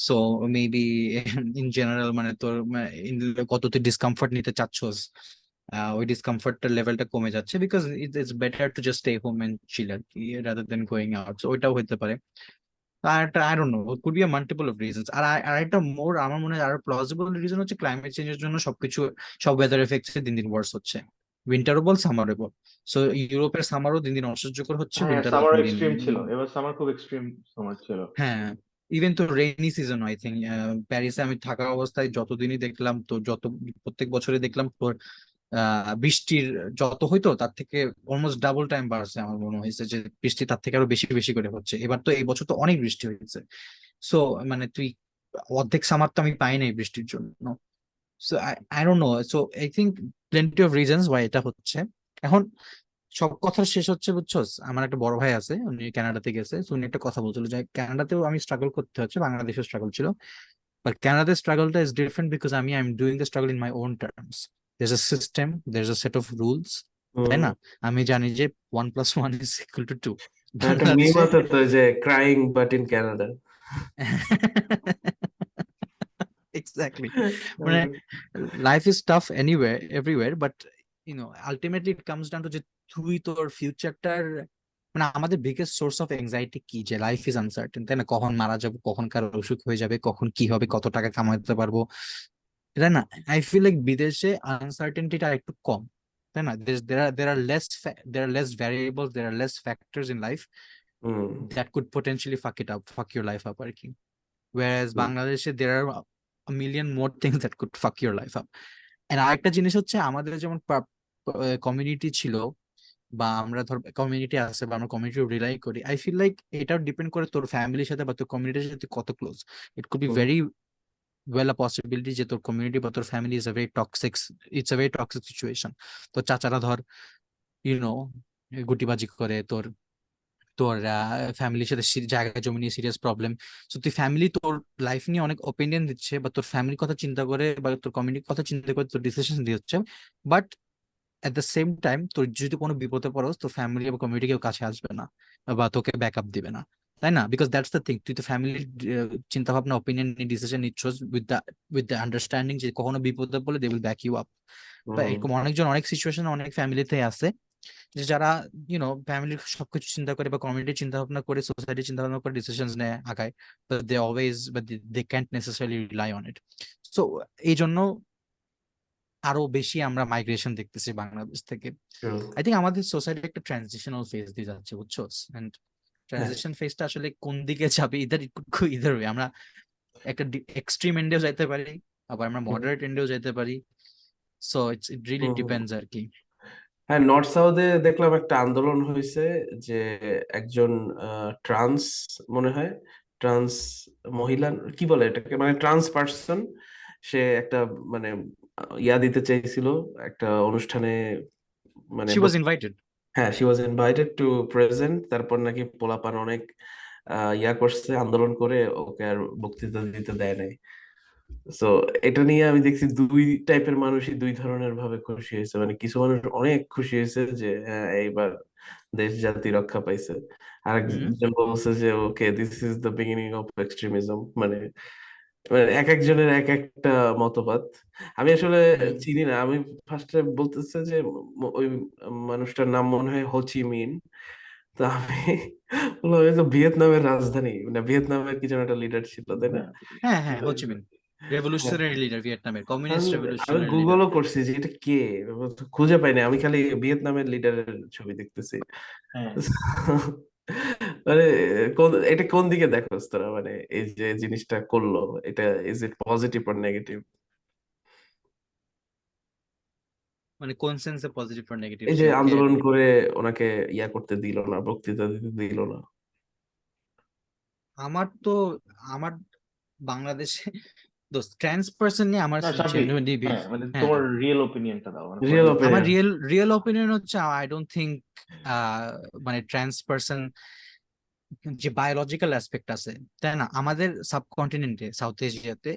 সো মেবি ইন জেনারেল মানে তোর কত তুই ডিসকমফর্ট নিতে চাচ্ছস, ওই ডিসকমফর্টের লেভেলটা কমে যাচ্ছে, because it's better to just stay home and chill আর কি, rather than going out. So ওইটাও হতে পারে। আর একটা I don't know, could be a multiple of reasons. আর একটা মোর আমার মনে হয় আরো প্লজিবল রিজন হচ্ছে ক্লাইমেট চেঞ্জের জন্য সবকিছু, সব ওয়েদার এফেক্টস দিন দিন ওয়ার্স হচ্ছে। উইন্টারও বল, সামারও বল। সো ইউরোপের সামারও দিন দিন অসহ্যকর হচ্ছে, হ্যাঁ, উইন্টারও সামার দিন দিন। এক্সট্রিম ছিল এবার, সামার খুব এক্সট্রিম সামার ছিল। হ্যাঁ, ইভেন তো রেইনি সিজন আই থিঙ্ক প্যারিসে আমি থাকা অবস্থায় যতদিনই দেখলাম, তো প্রত্যেক বছরে দেখলাম তোর বৃষ্টির যত হইতো তার থেকে অলমোস্ট ডাবল টাইম বাড়ছে। আমার মনে হয়েছে যে বৃষ্টি তার থেকে আরো বেশি বেশি করে হচ্ছে এবার। তো এই বছর তো অনেক বৃষ্টি হয়েছে। সো মানে তুই অর্ধেক সামার তো আমি পাই নাই বৃষ্টির জন্য। So I don't no. So I think plenty of reasons why এটা হচ্ছে। এখন সব কথা শেষ হচ্ছে বুঝছস, আমার একটা বড় ভাই আছে, উনি কানাডাতে গেছে। তো উনি একটা কথা বলছিল যে কানাডাতেও আমি স্ট্রাগল করতে হচ্ছে, বাংলাদেশেও স্ট্রাগল ছিল, বাট কানাডার স্ট্রাগলটা is different because I am doing the struggle in my own terms. There a system, there a set of rules, তাই হুম। না? আমি জানি যে 1+1 = 2 হ্যাঁ, একটা মিম বাংলাদেশে। আছে তো যে crying but in Canada. Exactly. মানে life is tough anywhere everywhere, but ultimately it comes down to যে তুই তোর ফিউচারটার, মানে আমাদের বিগেস্ট সোর্স অফ এংজাইটি কি, যে লাইফ ইজ আনসার্টেন, তাই না? কখন মারা যাবো, কখন কার অসুখ হয়ে যাবে, কখন কি হবে, কত টাকা কামাতে পারবো, তাই না? আই ফিল লাইক বিদেশে আনসার্টেনটিটা একটু কম, তাই না? there are less variables, there are less factors in life hmm. that could potentially fuck it up, fuck your life up আর কি। whereas হুম, বাংলাদেশে there are a million more things that could fuck your life up. And আরেকটা জিনিস হচ্ছে আমাদের যেমন community ছিল বা আমরা ধর কমিউনিটি আছে বা আমরা কমিউনিটি রিলাই করি, আই ফিল লাইক এটাও ডিপেন্ড করে তোর ফ্যামিলির সাথে বা তোর কমিউনিটির সাথে কত close. It could be hmm, very well a possibility যে তোর কমিউনিটি বা তোর family is a very toxic, it's a very toxic situation. তোর চাচারা ধর ইউনো গুটিবাজি করে, তোর তোর ফ্যামিলির সাথে জায়গা জমি নিয়ে সিরিয়াস প্রবলেম। সো তুই ফ্যামিলি তোর লাইফ নিয়ে অনেক ওপিনিয়ন দিচ্ছে বা তোর ফ্যামিলির কথা চিন্তা করে বা তোর কমিউনিটির কথা চিন্তা করে তোর ডিসিশন দিচ্ছে, but at the same time তোর যদি কোনো বিপদে পড়োস তোর ফ্যামিলি বা কমিউনিটি কেউ কাছে আসবে না বা তোকে ব্যাকআপ দিবে না, তাই না? বিকজ দ্যাটস দ্য থিং, তুই তো ফ্যামিলির চিন্তা ভাবনা ওপিনিয়ন নিয়ে ডিসিশন নিচ্ছস উইথ দ্য আন্ডারস্ট্যান্ডিং যে কখনো বিপদে পড়লে they will back you up. বা হুম, এরকম অনেকজন অনেক সিচুয়েশন অনেক ফ্যামিলিতে আছে যে যারা ফ্যামিলির সবকিছু চিন্তা করে বা কমিউনিটির চিন্তা ভাবনা করে সোসাইটির চিন্তা ভাবনা করে ডিসিশন নেয় আগায়, but they always but they can't necessarily rely on it. So এই জন্য আরো বেশি আমরা মাইগ্রেশন দেখতেছি বাংলাদেশ থেকে। true. আই থিঙ্ক আমাদের সোসাইটি একটা ট্রানজিশনাল ফেজ দিয়ে যাচ্ছে, বুঝছো? এন্ড হ্যাঁ, ট্রানজিশন ফেজটা আসলে কোন দিকে যাবে, either it could go either way. আমরা একটা এক্সট্রিম এন্ডেও যাইতে পারি, আবার আমরা হুম, মডারেট এন্ডেও যেতে পারি। So it really hmm, hmm. Depends আর কি। হ্যাঁ, নর্থ সাউথে দেখলাম একটা আন্দোলন হয়েছে যে একজন ট্রান্স, মনে হয় ট্রান্স মহিলা, কি বলে এটাকে, মানে ট্রান্স পার্সন, সে একটা মানে ইয়া দিতে চাইছিল একটা অনুষ্ঠানে, মানে শি ওয়াজ ইনভাইটেড। হ্যাঁ, she was invited to present, তারপর নাকি পোলাপান অনেক ইয়া করছে, আন্দোলন করে ওকে আর বক্তৃতা দিতে দেয় নাই। সো এটা নিয়ে আমি দেখছি দুই টাইপের মানুষই দুই ধরনের ভাবে খুশি হয়েছে, মানে কিছু মানুষ অনেক খুশি হয়েছে যে হ্যাঁ এইবার দেশ জাতি রক্ষা পাইছে, আর হুম একজন বলছে যে okay this is the beginning of extremism. মানে মানে এক একজনের এক একটা মতবাদ। আমি আসলে হুম। চিনি না, আমি ফার্স্টে বলতেছে যে ওই মানুষটার নাম মনে হয় হোচি মিন। তো আমি বললাম এই তো ভিয়েতনামের রাজধানী, মানে ভিয়েতনামের কি যেন একটা লিডার ছিল, তাই না? হ্যাঁ, হ্যাঁ হ্যাঁ, হোচিমিন হ্যাঁ, রেভলিউশনারি লিডার, ভিয়েতনামের আমি কমিউনিস্ট আমি রেভলিউশনারি লিডার। গুগলও করছি যে এটা কে, খুঁজে পাইনি, আমি খালি ভিয়েতনামের লিডারের ছবি দেখতেছি। হ্যাঁ। মানে এটা কোন দিকে দেখোস তোরা, মানে এই যে জিনিসটা করলো, এটা is it positive or negative? মানে কোন সেন্সে পজিটিভ আর নেগেটিভ, এই যে যে ওকে? আন্দোলন করে ওনাকে ইয়া করতে দিল না, বক্তৃতা দিতে দিল না। আমার তো আমার বাংলাদেশে দোস্ত ট্রান্স পার্সন নিয়ে আমার না সাব্বির, জেনুইনলি। হ্যাঁ মানে হ্যাঁ, তোমার রিয়েল ওপিনিয়নটা দাও, মানে রিয়েল পয়েন্ট অফ আমার অপিনিয়ন। রিয়েল রিয়েল অপিনিয়ন হচ্ছে আই ডোন্ট থিঙ্ক মানে ট্রান্স পার্সন যে বায়োলজিক্যাল অ্যাসপেক্ট আছে, তাই না, আমাদের সাবকন্টিনেন্টে সাউথ এশিয়াতে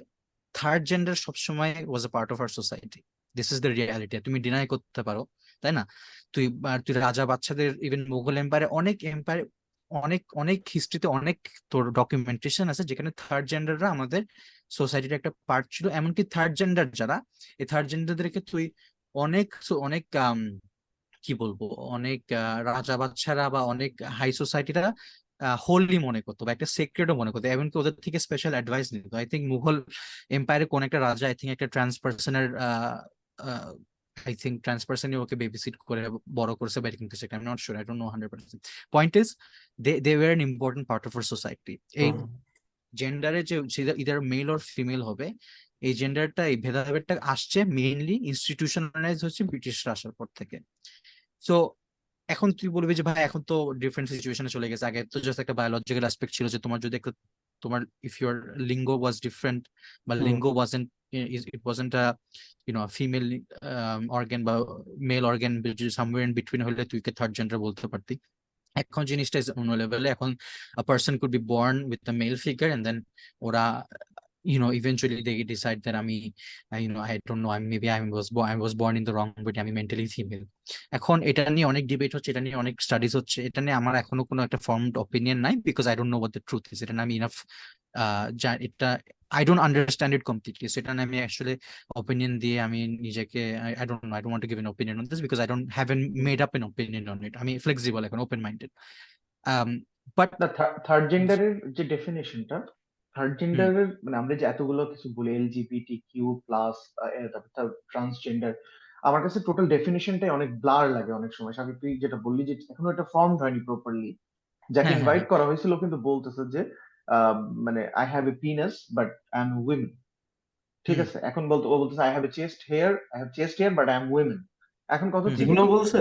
থার্ড জেন্ডার সবসময় was a part of our society. This is the reality, তুমি ডিনাই করতে পারো, তাই না? তুই রাজা বাচ্চাদের ইভেন মুঘল এম্পায়ারে অনেক এম্পায়ার অনেক অনেক হিস্ট্রিতে অনেক তোর ডকুমেন্টেশন আছে যেখানে থার্ড জেন্ডাররা আমাদের সোসাইটির একটা পার্ট ছিল। এমনকি থার্ড জেন্ডার যারা, এই থার্ড জেন্ডারদেরকে তুই অনেক অনেক কি বলবো, অনেক রাজা বাদশারা বা অনেক হাই সোসাইটিরা হোলি মনে করতো বা একটা সেক্রেটও মনে করতো, এমনকি ওদের থেকে স্পেশাল অ্যাডভাইস নিত। আই থিঙ্ক মুঘল এম্পায়ারে কোন একটা রাজা আই থিঙ্ক একটা ট্রান্স পার্সনের আই থিঙ্ক ট্রান্স পার্সনই ওকে বেবিসিট করে বড় করছে বা এরকম কিছু একটা, I am not sure, I don't know 100%। Point is they were an important part of our society. এই হুম, জেন্ডারে যে ইদার মেল অর ফিমেল হবে, এই জেন্ডারটা এই ভেদাভেদটা আসছে মেইনলি ইনস্টিটিউশনালাইজ হচ্ছে ব্রিটিশরা আসার পর থেকে। সো এখন তুই বলবি যে ভাই এখন তো ডিফারেন্ট সিচুয়েশনে চলে গেছে, আগে তো জাস্ট একটা বায়োলজিক্যাল অ্যাসপেক্ট ছিল যে তোমার যদি একটা তোমার ইফ ইউর লিঙ্গ ওয়াজ ডিফারেন্ট বা হুম, লিঙ্গ wasn't, it wasn't a female organ বা male organ, somewhere in between হলে তুই কে থার্ড জেন্ডার বলতে পারতি। এখন জিনিসটা ইজ অন্য লেভেলে। এখন a person could be born with a male figure and then ওরা eventually they decide that আমি I don't know, I was born in the wrong body, আমি মেন্টালি ফিমেল। এখন এটা নিয়ে অনেক ডিবেট হচ্ছে, এটা নিয়ে অনেক স্টাডিজ হচ্ছে, এটা নিয়ে আমার এখনো কোনো একটা ফর্মড অপিনিয়ন নাই, because I don't know what the truth is. এটা নিয়ে আমি ইনাফ এটা I don't understand it completely. So এটা নিয়ে আমি অ্যাকচুয়ালি অপিনিয়ন দিয়ে আমি নিজেকে I don't know, I don't want to give an opinion on this because I don't haven't made up an opinion on it. আমি flexible এখন, open minded. But না, third জেন্ডারের যে ডেফিনেশনটা, থার্ড হুম জেন্ডারের মানে আমরা যে এতগুলো কিছু বলি এলজিবিটি কিউ প্লাস, তারপর ট্রান্সজেন্ডার, আমার কাছে টোটাল ডেফিনেশনটাই অনেক ব্লার লাগে অনেক সময়। সাকিব তুই যেটা বললি যে এখনো এটা ফর্ম হয়নি প্রপারলি, যাকে হ্যাঁ হ্যাঁ ইনভাইট হ্যাঁ করা হয়েছিল কিন্তু বলতেছে যে মানে I have a penis but I M women, ঠিক হুম আছে? এখন ও বলতেছে I have A chest hair but I M women. এখন কথা হুম হচ্ছে হুম কি, এগুলো বলছে?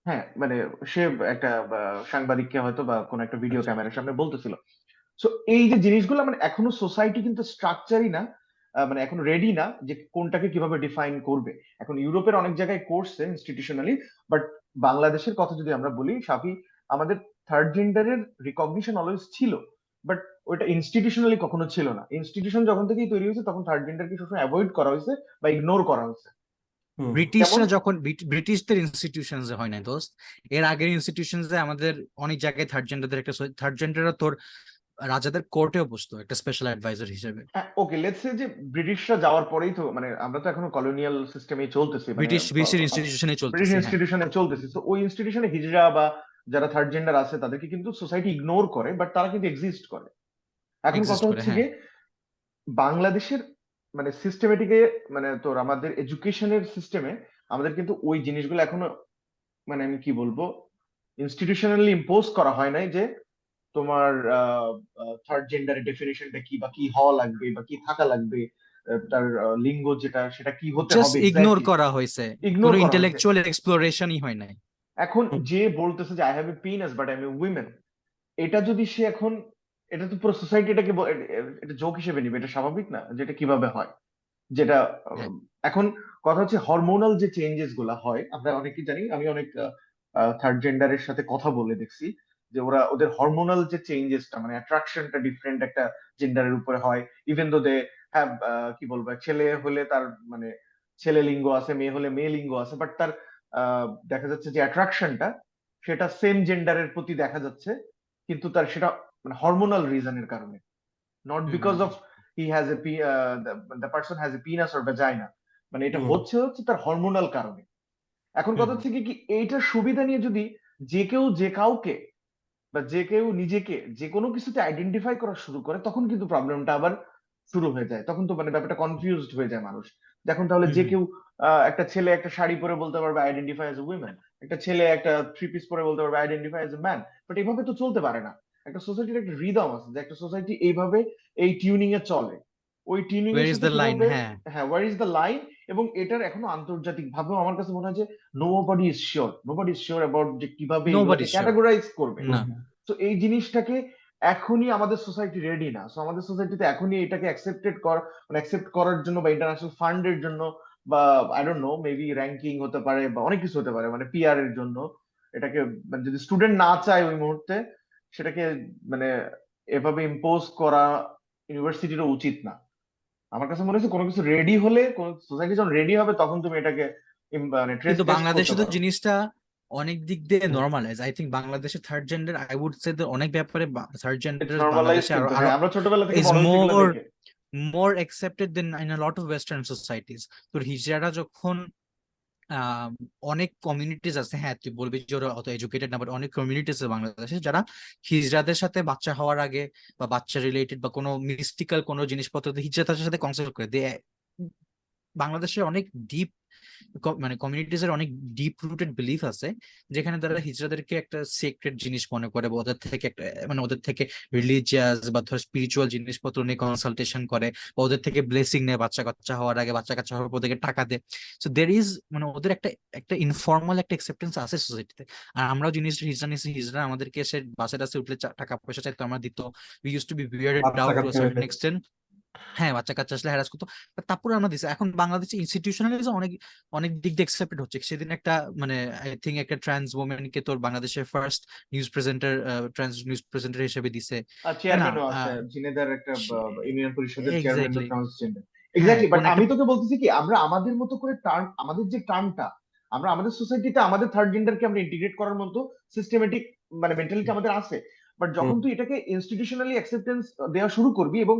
হ্যাঁ মানে সে একটা সাংবাদিককে হয়তো বা কোন একটা ভিডিও আচ্ছা। ক্যামেরার সামনে বলতেছিল। সো এই যে জিনিসগুলো মানে এখনো সোসাইটি কিন্তু স্ট্রাকচারই না, মানে এখন রেডি না যে কোনটাকে কিভাবে ডিফাইন করবে। এখন ইউরোপের অনেক জায়গায় করছে ইনস্টিটিউশনালি, বাট বাংলাদেশের কথা যদি আমরা বলি সাফি, আমাদের থার্ড জেন্ডারের রিকগনিশন অলওয়েজ ছিল, বাট ওইটা ইনস্টিটিউশনালি কখনো ছিল না। ইনস্টিটিউশন যখন থেকেই তৈরি হয়েছে তখন থার্ড জেন্ডারকে সবসময় অ্যাভয়েড করা হয়েছে বা ইগনোর করা হয়েছে। হুম। কেমন? ব্রিটিশরা যখন ব্রিটিশদের ইনস্টিটিউশনস হয় না দোস্ত, এর আগের ইনস্টিটিউশনস আমাদের অনেক জায়গায় থার্ড জেন্ডাররা তোর রাজাদের কোর্টেও বসতো একটা স্পেশাল অ্যাডভাইজার হিসেবে। ওকে, লেটস সে যে ব্রিটিশরা যাওয়ার পরেই তো মানে আমরা তো এখনো কলোনিয়াল সিস্টেমে চলতেছি, মানে ব্রিটিশের ইনস্টিটিউশনে ব্রিটিশ চলতেছে, হ্যাঁ, ইনস্টিটিউশনে চলতেছি। তো ওই ইনস্টিটিউশনে হিজড়া বা যারা থার্ড জেন্ডার আছে তাদেরকে কিন্তু সোসাইটি ইগনোর করে, বাট তারা কিন্তু এক্সিস্ট করে। এখন এক্সিস্ট কথা করে, হচ্ছে হ্যাঁ। গিয়ে বাংলাদেশের মানে সিস্টেমেটিকে, মানে তোর আমাদের এডুকেশনের সিস্টেমে আমাদের কিন্তু ওই জিনিসগুলো এখনো, মানে আমি কি বলবো, ইনস্টিটিউশনালি ইম্পোজ করা হয় নাই যে তোমার থার্ড জেন্ডারের ডেফিনেশনটা কি বা কি হওয়া লাগবে বা কি থাকা লাগবে, তার লিঙ্গ যেটা সেটা কি হতে জাস্ট হবে ইগনোর এক্স্যাক্টলি, করা হয়েছে, ইগনোর কোনো করা হয়েছে। ইন্টেলেকচুয়াল এক্সপ্লোরেশনই হয় নাই। এখন হুম। যে বলতেছে যে I have a penis but I am a women, এটা যদি সে এখন, এটা তো পুরো সোসাইটি এটাকে এটা জোক হিসেবে নিবে, এটা স্বাভাবিক না যেটা কিভাবে হয় যেটা হ্যাঁ, এখন কথা হচ্ছে হরমোনাল যে চেঞ্জেস গুলা হয়, আমরা অনেকেই জানি, আমি অনেক থার্ড জেন্ডারের সাথে কথা বলে দেখছি যে ওরা ওদের হরমোনাল যে চেঞ্জেসটা মানে অ্যাট্রাকশনটা ডিফারেন্ট একটা জেন্ডারের উপরে হয়। ইভেন দো দে হ্যাভ, কি বলবো, ছেলে হলে তার মানে ছেলে লিঙ্গ আছে, মেয়ে হলে মেয়ে লিঙ্গ আছে, বাট তার দেখা যাচ্ছে যে অ্যাট্রাকশনটা সেটা সেম জেন্ডারের প্রতি দেখা যাচ্ছে, কিন্তু তার সেটা মানে হরমোনাল রিজনের কারণে, not hmm because hmm of he has a the person has a পিনাস or vagina, মানে এটা হুম। হচ্ছে তার হরমোনাল কারণে। এখন হুম কথা হুম হচ্ছে কি কি এইটার সুবিধা নিয়ে যদি যে কেউ যে কাউকে বা যে কেউ নিজেকে যে কোনো কিছুতে আইডেন্টিফাই করা শুরু করে, তখন কিন্তু প্রবলেমটা আবার শুরু হয়ে যায়, তখন তো মানে ব্যাপারটা কনফিউজড হয়ে যায় মানুষ। দেখুন তাহলে হুম যে হুম কেউ একটা ছেলে একটা শাড়ি পরে বলতে পারবে আইডেন্টিফাই অ্যাজ এ উইমেন, একটা ছেলে একটা থ্রি পিস পরে বলতে পারবে identify as a man, but এভাবে তো চলতে পারে না। একটা সোসাইটির একটা রিদম আছে যে একটা সোসাইটি এইভাবে এই টিউনিং এ চলে, ওই টিউনিং ওয়্যার এর ইজ সাথে দ্য লাইন, কিভাবে, হ্যাঁ। হ্যাঁ ওয়ার ইজ দ্য লাইন। এবং এটার এখনো আন্তর্জাতিক ভাবেও আমার কাছে মনে হয় যে নোবডি ইজ শিওর অ্যাবাউট যে কিভাবে নোবডি এগুলোকে শিওর। ক্যাটাগরাইজ করবে। হুম। না। তো এই জিনিসটাকে এখনই আমাদের সোসাইটি রেডি না। সো আমাদের সোসাইটিতে এখনই এটাকে মানে অ্যাকসেপ্ট করার জন্য বা ইন্টারন্যাশনাল ফান্ডের জন্য বা I don't know maybe ranking হতে পারে বা অনেক কিছু হতে পারে, মানে পিআর এর জন্য এটাকে, মানে যদি স্টুডেন্ট না চায় ওই মুহূর্তে সেটাকে মানে এভাবে ইম্পোজ করা ইউনিভার্সিটিরও উচিত না। আমার কাছে মনে হচ্ছে কোনো কিছু রেডি হলে, কোন সোসাইটি যখন রেডি হবে তখন তুমি এটাকে মানে ট্রেস কিন্তু টেস্ট করতে বাংলাদেশে তো পারো। জিনিসটা অনেক দিক দিয়ে হুম। নর্মালাইজ। আই থিঙ্ক বাংলাদেশে third gender, I would say অনেক ব্যাপারে থার্ড ইটস জেন্ডার নর্মালাইজ, বাংলাদেশে আরো কিন্তু আরো হ্যাঁ আমরা ছোটবেলা থেকে ইজ বড় হয়েছি এগুলো মোর দেখে। More accepted than in a lot of western societies. তোর হিজড়ারা যখন আহ, অনেক কমিউনিটিজ আছে, হ্যাঁ তুই বলবি যে ওরা অত এডুকেটেড না, বাট অনেক কমিউনিটিজ আছে বাংলাদেশে যারা হিজড়াদের সাথে বাচ্চা হওয়ার আগে বা বাচ্চা রিলেটেড বা কোনো মিস্টিক্যাল কোনো জিনিসপত্র হিজড়াদের সাথে কনসাল্ট করে দে। বাংলাদেশে অনেক ডিপ মানে কমিউনিটিজ এর অনেক ডিপ রুটেড বিলিফ আছে, যেখানে তারা হিজড়াদেরকে একটা সিক্রেট জিনিস মনে করে, বা ওদের থেকে একটা মানে ওদের থেকে রিলিজিয়াস বা ধর স্পিরিচুয়াল জিনিসপত্র নিয়ে কনসালটেশন করে, বা ওদের থেকে ব্লেসিং নেয় বাচ্চা কাচ্চা হওয়ার আগে, বাচ্চা কাচ্চা হওয়ার পর ওদেরকে টাকা দেয়। সো দের ইজ মানে ওদের একটা একটা ইনফর্মাল একটা অ্যাকসেপ্টেন্স আছে সোসাইটিতে। আর আমরাও জিনিস হিজড়া নিছি, হিজড়া আমাদেরকে এসে বাসে টাসে উঠলে টাকা পয়সা চাইতো, আমরা দিত। We use to be bearded বাচ্চা আউট টু আ কাচ্চা সার্টেন হইলে। এক্সটেন্ট। হ্যাঁ, বাচ্চা কাচ্চা আসলে হ্যারাস করতো, but তারপরে আমরা দিছি। এখন বাংলাদেশে ইনস্টিটিউশনালিজম অনেক অনেক দিক দিয়ে অ্যাকসেপ্টেড হচ্ছে। সেদিন একটা মানে আই থিঙ্ক একটা ট্রান্স ওমেনকে তোর বাংলাদেশের ফার্স্ট ট্রান্স নিউজ প্রেজেন্টার হিসেবে দিছে, আর তাই না? চেয়ারম্যানও আছে, ঝিনেদার একটা ইউনিয়ন পরিষদের চেয়ারম্যানও এক্স্যাক্টলি। ট্রান্সজেন্ডার। হ্যাঁ, এক্স্যাক্টলি, বাট কোন একটা। আমি তোকে বলতেছি কি আমরা আমাদের মতো করে টার্ম, আমাদের যে টার্মটা আমরা আমাদের সোসাইটিতে আমাদের থার্ড জেন্ডারকে আমরা ইন্টিগ্রেট করার মতো সিস্টেমেটিক মানে মেন্টালিটি আমাদের আছে। বাট হুম। যখন তুই এটাকে ইনস্টিটিউশনালি অ্যাকসেপ্টেন্স দেওয়া শুরু করবি এবং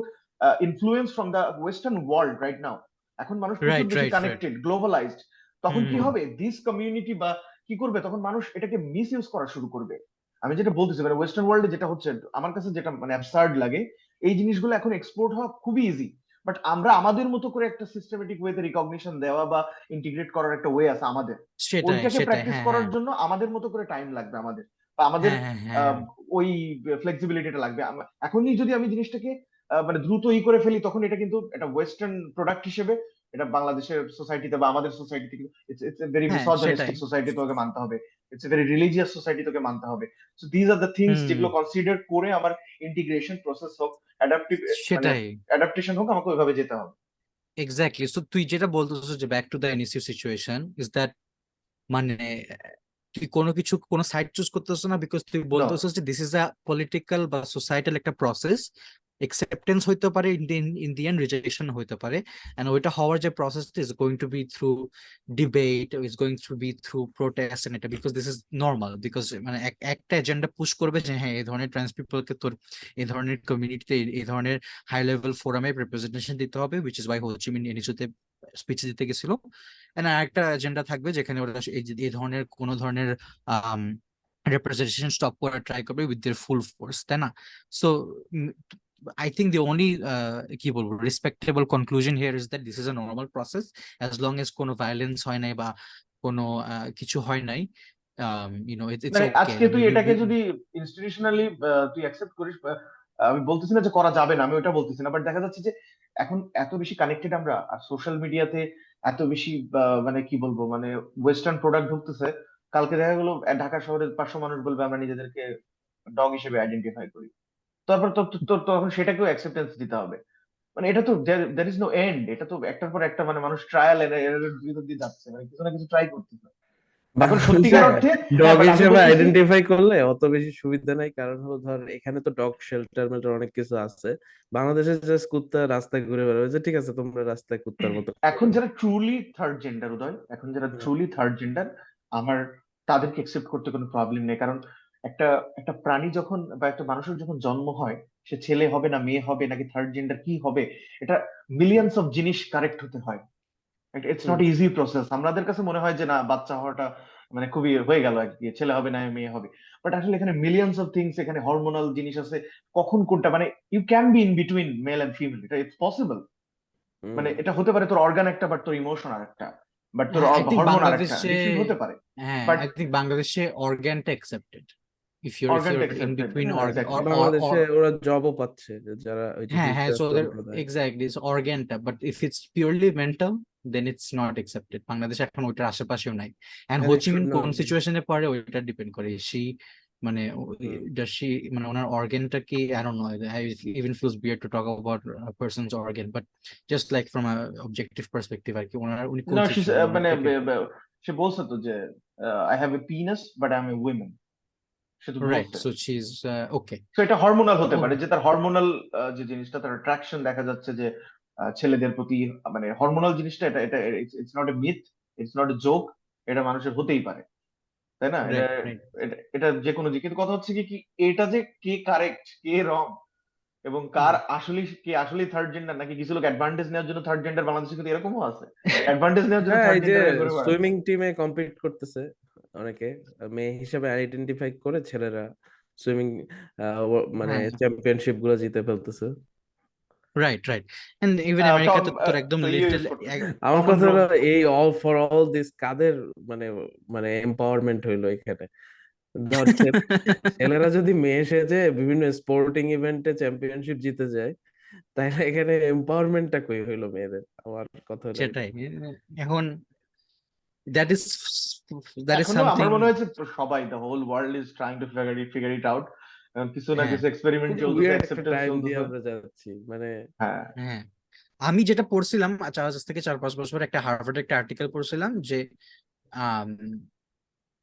influence from the western world right now, এখন মানুষ প্রচুর রাইট বেশি রাইট রাইট। কানেক্টেড, গ্লোবালাইজড, তখন হুম কি হুম হুম। হবে দিস কমিউনিটি বা কি করবে, তখন মানুষ এটাকে মিস ইউজ করা শুরু করবে। আমি যেটা বলতেছি মানে ওয়েস্টার্ন ওয়ার্ল্ডে যেটা হচ্ছে আমার কাছে যেটা মানে অ্যাবসার্ড লাগে, এই জিনিসগুলো এখন এক্সপোর্ট হওয়া খুবই ইজি। বাট আমরা আমাদের মতো করে একটা সিস্টেমেটিক ওয়েতে রিকগনিশন দেওয়া বা ইন্টিগ্রেট করার একটা ওয়ে আছে আমাদের। সেটাই ওইটাকে সেটাই, প্র্যাকটিস হ্যাঁ করার হ্যাঁ জন্য আমাদের মতো করে টাইম লাগবে আমাদের, বা আমাদের হ্যাঁ হ্যাঁ হ্যাঁ ওই ফ্লেক্সিবিলিটিটা লাগবে। এখনই যদি আমি জিনিসটাকে মানে দ্রুত করে ফেলি, তখন এটা কিন্তু একটা ওয়েস্টার্ন প্রোডাক্ট হিসেবে এটা বাংলাদেশের সোসাইটিতে বা আমাদের সোসাইটিতে কিন্তু ইটস এ ভেরি হ্যাঁ সেটাই। মিসোজানিস্টিক সোসাইটি, তোকে মানতে হবে। It's a very religious society, তোকে মানতে হবে। So these are the things hmm, যেগুলো কনসিডার করে আমার ইন্টিগ্রেশন প্রসেস হোক, অ্যাডাপটিভ মানে সেটাই অ্যাডাপ্টেশন হোক, আমাকে ওইভাবে যেতে হবে। এক্স্যাক্টলি। সো তুই যেটা বলতেছিস যে back to the initial situation is that, মানে তুই কোনো কিছু কোনো সাইড চুজ করতেছ না, বিকজ তুই নো, বলতেছিস যে দিস ইজ আ পলিটিক্যাল বা সোসাইটাল একটা প্রসেস। একসেপ্টেন্স হইতে পারে, ইন দি এন্ড রিজেকশন হইতে পারে, এন্ড ওইটা হওয়ার যে process is going to be through debate, is going to be through protest, and এটা because this is normal, because মানে একটা এজেন্ডা পুশ করবে যে হ্যাঁ এই ধরনের ট্রান্স পিপলকে তোর এই ধরনের কমিউনিটিতে এই ধরনের হাই লেভেল ফোরামে রিপ্রেজেন্টেশন দিতে হবে, উইচ ইজ ওয়াই হোচিমিন ইনিশিয়াতে স্পিচ দিতে গেছিল। আরেকটা এজেন্ডা থাকবে যেখানে ওরা এই ধরনের কোনো ধরনের রিপ্রেজেন্টেশন স্টপ করার ট্রাই করবে উইথ দেয়ার ফুল ফোর্স, তাই না? So I think the only কি বলবো respectable conclusion here is that this is a normal process, as long age কোনো ভায়োলেন্স হয় নাই বা কোনো কিছু হয় নাই, ইটস মানে ওকে। আজকে তুই এটাকে যদি ইনস্টিটিউশনালি তুই অ্যাকসেপ্ট করিস, আমি বলতেছি না যে করা যাবে না, আমি ওটা বলতেছি না, বাট দেখা যাচ্ছে যে এখন এত বেশি কানেক্টেড আমরা, আর সোশ্যাল মিডিয়াতে এত বেশি মানে কি বলবো, মানে ওয়েস্টার্ন প্রোডাক্ট ঢুকতেছে। কালকে দেখা গেলো ঢাকা শহরের 500 মানুষ বলবে আমরা নিজেদেরকে ডগ হিসেবে আইডেন্টিফাই করি। তারপর তো তখন সেটাকেও অ্যাকসেপ্টেন্স দিতে হবে। মানে এটা তো দের ইজ নো এন্ড, এটা তো একটার পর একটা, মানে মানুষ ট্রায়াল এর ভিতর দিয়ে যাচ্ছে, মানে কিছু না কিছু ট্রাই করতেছে এখন বাংলাদেশে সত্যিকার অর্থে। হ্যাঁ, ডগ বাট আমি হিসেবে বলতেছি আইডেন্টিফাই করলে অত বেশি সুবিধা নাই, কারণ হলো ধর এখানে তো ডগ শেল্টার মেল্টার অনেক কিছু আছে। বাংলাদেশে জাস্ট কুত্তা রাস্তায় ঘুরে বেড়াবে যে ঠিক আছে তোমরা রাস্তায় কুত্তার মতো ঘুরে এখন বেড়াও। যারা ট্রুলি থার্ড জেন্ডার, উদয়, এখন যারা হুম, ট্রুলি থার্ড জেন্ডার, আমার তাদেরকে একসেপ্ট করতে কোনো প্রবলেম নেই। কারণ একটা একটা প্রাণী যখন বা একটা মানুষের যখন জন্ম হয়, সে ছেলে হবে না মেয়ে হবে নাকি থার্ড জেন্ডার কি হবে, এটা মিলিয়ন্স অফ জিনিস কারেক্ট হতে হয়। It's hmm, not easy process. আমাদের কাছে মনে হয় যে না, বাচ্চা হওয়াটা মানে খুবই হয়ে গেল আর কি, ছেলে হবে না মেয়ে হবে। বাট আসলে এখানে মিলিয়ন্স অফ থিংস, এখানে হরমোনাল জিনিস আছে, কখন কোনটা মানে you can be in between male and female, এটা ইটস পসিবল। হুম। মানে এটা হতে পারে তোর অর্গান একটা, বাট তোর ইমোশন আর একটা, বাট তোর হ্যাঁ, আই থিঙ্ক হরমোন আর একটা, বাংলাদেশে, ডিফারেন্ট হতে পারে। হ্যাঁ বাট আই থিঙ্ক বাংলাদেশে অর্গ্যানটা অ্যাকসেপ্টেড, if you're অর্গানটা in অ্যাকসেপ্টেড, between হ্যাঁ organ এক্স্যাক্টলি। or বাংলাদেশে ওরা জবও পাচ্ছে, যে যারা ওই যে হ্যাঁ হ্যাঁ, বিজনেস so they're সম্প্রদায়। exactly it's organটা, but if it's purely mental then it's not accepted বাংলাদেশে এখন ওইটার আশেপাশেও নাই। and And it should Ho Chi Minh not কোন be. সিচুয়েশনে পড়ে ওইটা ডিপেন্ড করে, মানে হুম। does she মানে ওনার অর্গানটা কি, I don't know, I even feels weird to talk about a person's organ, but just like from a objective perspective আর কি, উনি কোন না, সিচুয়েশন মানে ওনারটাকে। সে বলছে তো যে I have a penis but I am a women, সে তো রাইট, বলছে। So she is okay. তো এটা হরমোনাল হতে ও পারে, যে তার হরমোনাল যে জিনিসটা, তার অ্যাট্রাকশন দেখা যাচ্ছে যে ছেলেদের প্রতি, মানে হরমোনাল জিনিসটা, এটা এটা it's not a myth, it's not a joke, এটা মানুষের হতেই পারে, তাই না? এটা রাইট রাইট। এটা এটা যে কোনো দিক, কিন্তু কথা হচ্ছে কি কি এটা যে কে কারেক্ট কে রং, এবং কার আসলে কে আসলে থার্ড জেন্ডার, নাকি কিছু লোক অ্যাডভান্টেজ নেওয়ার জন্য থার্ড জেন্ডার, বাংলাদেশে কিন্তু এরকমও আছে, অ্যাডভান্টেজ নেওয়ার জন্য হ্যাঁ, থার্ড এই যে জেন্ডার হয়ে ঘুরে বেড়াচ্ছে। সুইমিং টিমে কম্পিট করতেছে অনেকে, মেয়ে হিসেবে আইডেন্টিফাই করে ছেলেরা সুইমিং মানে হ্যাঁ, চ্যাম্পিয়নশিপ গুলো জিতে ফেলতেছে। Right right. এন্ড ইভেন আমেরিকাতে তোর একদম তো লিটল, ইউজ করতেছে আমার কমন কথা রুম। হলো এই অল ফর অল দিস কাদের মানে মানে এম্পাওয়ারমেন্ট হইলো এখানে? ধর ছেলেরা যদি মেয়ে সেজে বিভিন্ন স্পোর্টিং ইভেন্টে চ্যাম্পিয়নশিপ জিতে যায়, তাহলে এখানে এম্পাওয়ারমেন্টটা কই হইলো মেয়েদের? আমার কথা হলো এটা। সেটাই। এখন দ্যাট ইজ দ্যাট ইজ এখনো আমার সামথিং। মনে হয়েছে সবাই, the whole world is trying to figure it out, কিছু না হ্যাঁ কিছু এক্সপেরিমেন্ট খুবই চলতেছে, উইয়ার্ড একটা অ্যাকসেপ্টেন্স টাইম দিয়ে চলতেছে। আমরা যাচ্ছি মানে। হ্যাঁ, হ্যাঁ, আমি যেটা পড়ছিলাম আজ থেকে 4-5 বছর, একটা হার্ভার্ডের একটা আর্টিকেল পড়ছিলাম যে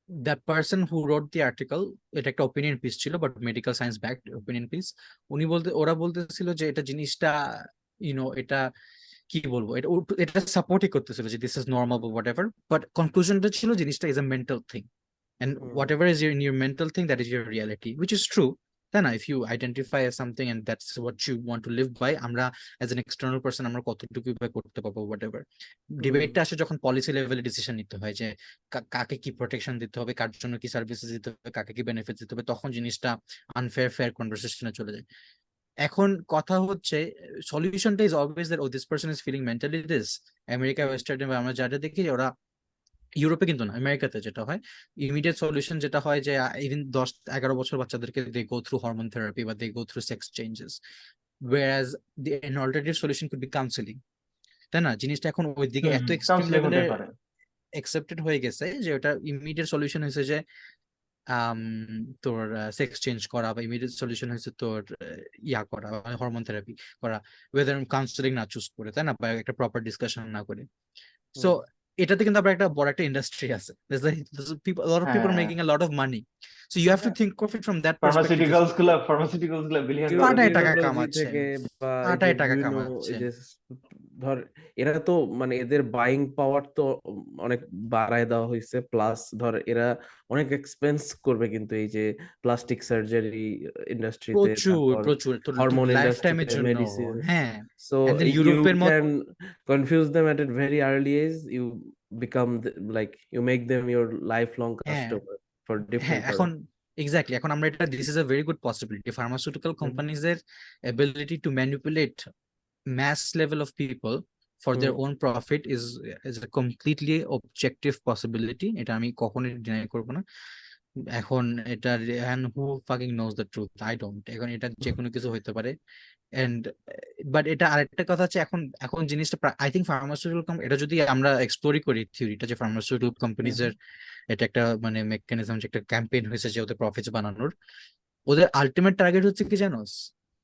the person who wrote the article, এটা একটা ওপিনিয়ন পিস ছিল but medical science backed opinion piece. ওরা বলতেছিল যে এটা জিনিসটা এটা কি বলবো, এটা সাপোর্টই করতেছিল যে দিস ইজ নর্মাল বা হোয়াট এভার, বাট কনক্লুশনটা ছিল জিনিসটা is a mental thing, and hmm, whatever is in your mental thing, that is your reality, which is true. Then if you identify as something and that's what you want to live by, আমরা as an external person আমরা কতটুকু বা করতে পারবো whatever। হুম, ডিবেটটা আসে যখন policy লেভেলে decision নিতে হয় যে কাকে কি প্রোটেকশন দিতে হবে, কার জন্য কি সার্ভিসেস দিতে হবে, কাকে কি বেনিফিট দিতে হবে, তখন জিনিসটা আনফেয়ার ফেয়ার কনভারসেশনে চলে যায়। এখন কথা হচ্ছে সলিউশনটা ইজ অলওয়েজ দ্যাট ও this person is feeling mentally this. America ওয়েস্টার্নে বা আমরা যারা দেখি ওরা, ইউরোপে কিন্তু না, আমেরিকাতে যেটা হয় ইমিডিয়েট সলিউশন যেটা হয় যে ইভেন 10-11 বছর বাচ্চাদেরকে they go through hormone therapy বা they go through sex changes, whereas the an alternative solution could be counseling, তাই না? জিনিসটা এখন ওইদিকে এত এক্সট্রিম কাউন্সিলিং লেভেলে হতে পারে। অ্যাকসেপ্টেড হয়ে গেছে যে ওটা ইমিডিয়েট সলিউশন হয়েছে যে আম, তোর সেক্স চেঞ্জ করা, বা ইমিডিয়েট সলিউশন হয়েছে তোর ইয়া করা, হরমোন থেরাপি করা, ওয়েদার কাউন্সিলিং না চুজ করে, তাই না, বা একটা প্রপার ডিসকাশন না করে। সো হুম। এটাতে কিন্তু আবার একটা বড় একটা ইন্ডাস্ট্রি আছে, a lot of people are হ্যাঁ, making a lot of money, so you have to think of it from that perspective যে ফার্মাসিউটিক্যালস গুলা বিলিয়ন ডলার। ফাটায় টাকা ইমিউনোলজি কামাচ্ছে, থেকে বা এই যে ফাটায় টাকা বিভিন্ন কামাচ্ছে। এই যে ধর এরা তো মানে এদের বাইং পাওয়ার তো অনেক বাড়ায় দেওয়া হয়েছে, প্লাস ধর এরা অনেক এক্সপেন্স করবে কিন্তু এই যে প্লাস্টিক সার্জারি ইন্ডাস্ট্রিতে, প্রচুর তারপর প্রচুর তোর হরমোন লাইফ টাইমের ইন্ডাস্ট্রিতে, জন্য। মেডিসিন। হ্যাঁ, সো and then ইউ ইউরোপের মত, can confuse them at a very early age, you become like you make them your lifelong হ্যাঁ customer for হ্যাঁ different এখন products. এক্স্যাক্টলি, এখন আমরা এটা, this is a very good possibility, pharmaceutical hmm companies এর ability to manipulate mass level of people for hmm their own profit is a completely objective possibility, এটা আমি কখনোই deny করব না। এখন এটা, and who fucking knows the truth, I don't, এখন এটা যে কোনো কিছু হইতে পারে। এন্ড বাট এটা আরেকটা কথা হচ্ছে, এখন এখন জিনিসটা আই থিঙ্ক ফার্মাসিউটিক্যাল, এটা যদি আমরা এক্সপ্লোরই করি থিওরিটা, যে ফার্মাসিউটিক্যাল কোম্পানিজ এর এটা একটা মানে মেকানিজম, যে একটা ক্যাম্পেইন হয়েছে যে ওদের প্রফিটস বানানোর, ওদের আলটিমেট টার্গেট হচ্ছে কি জানোস?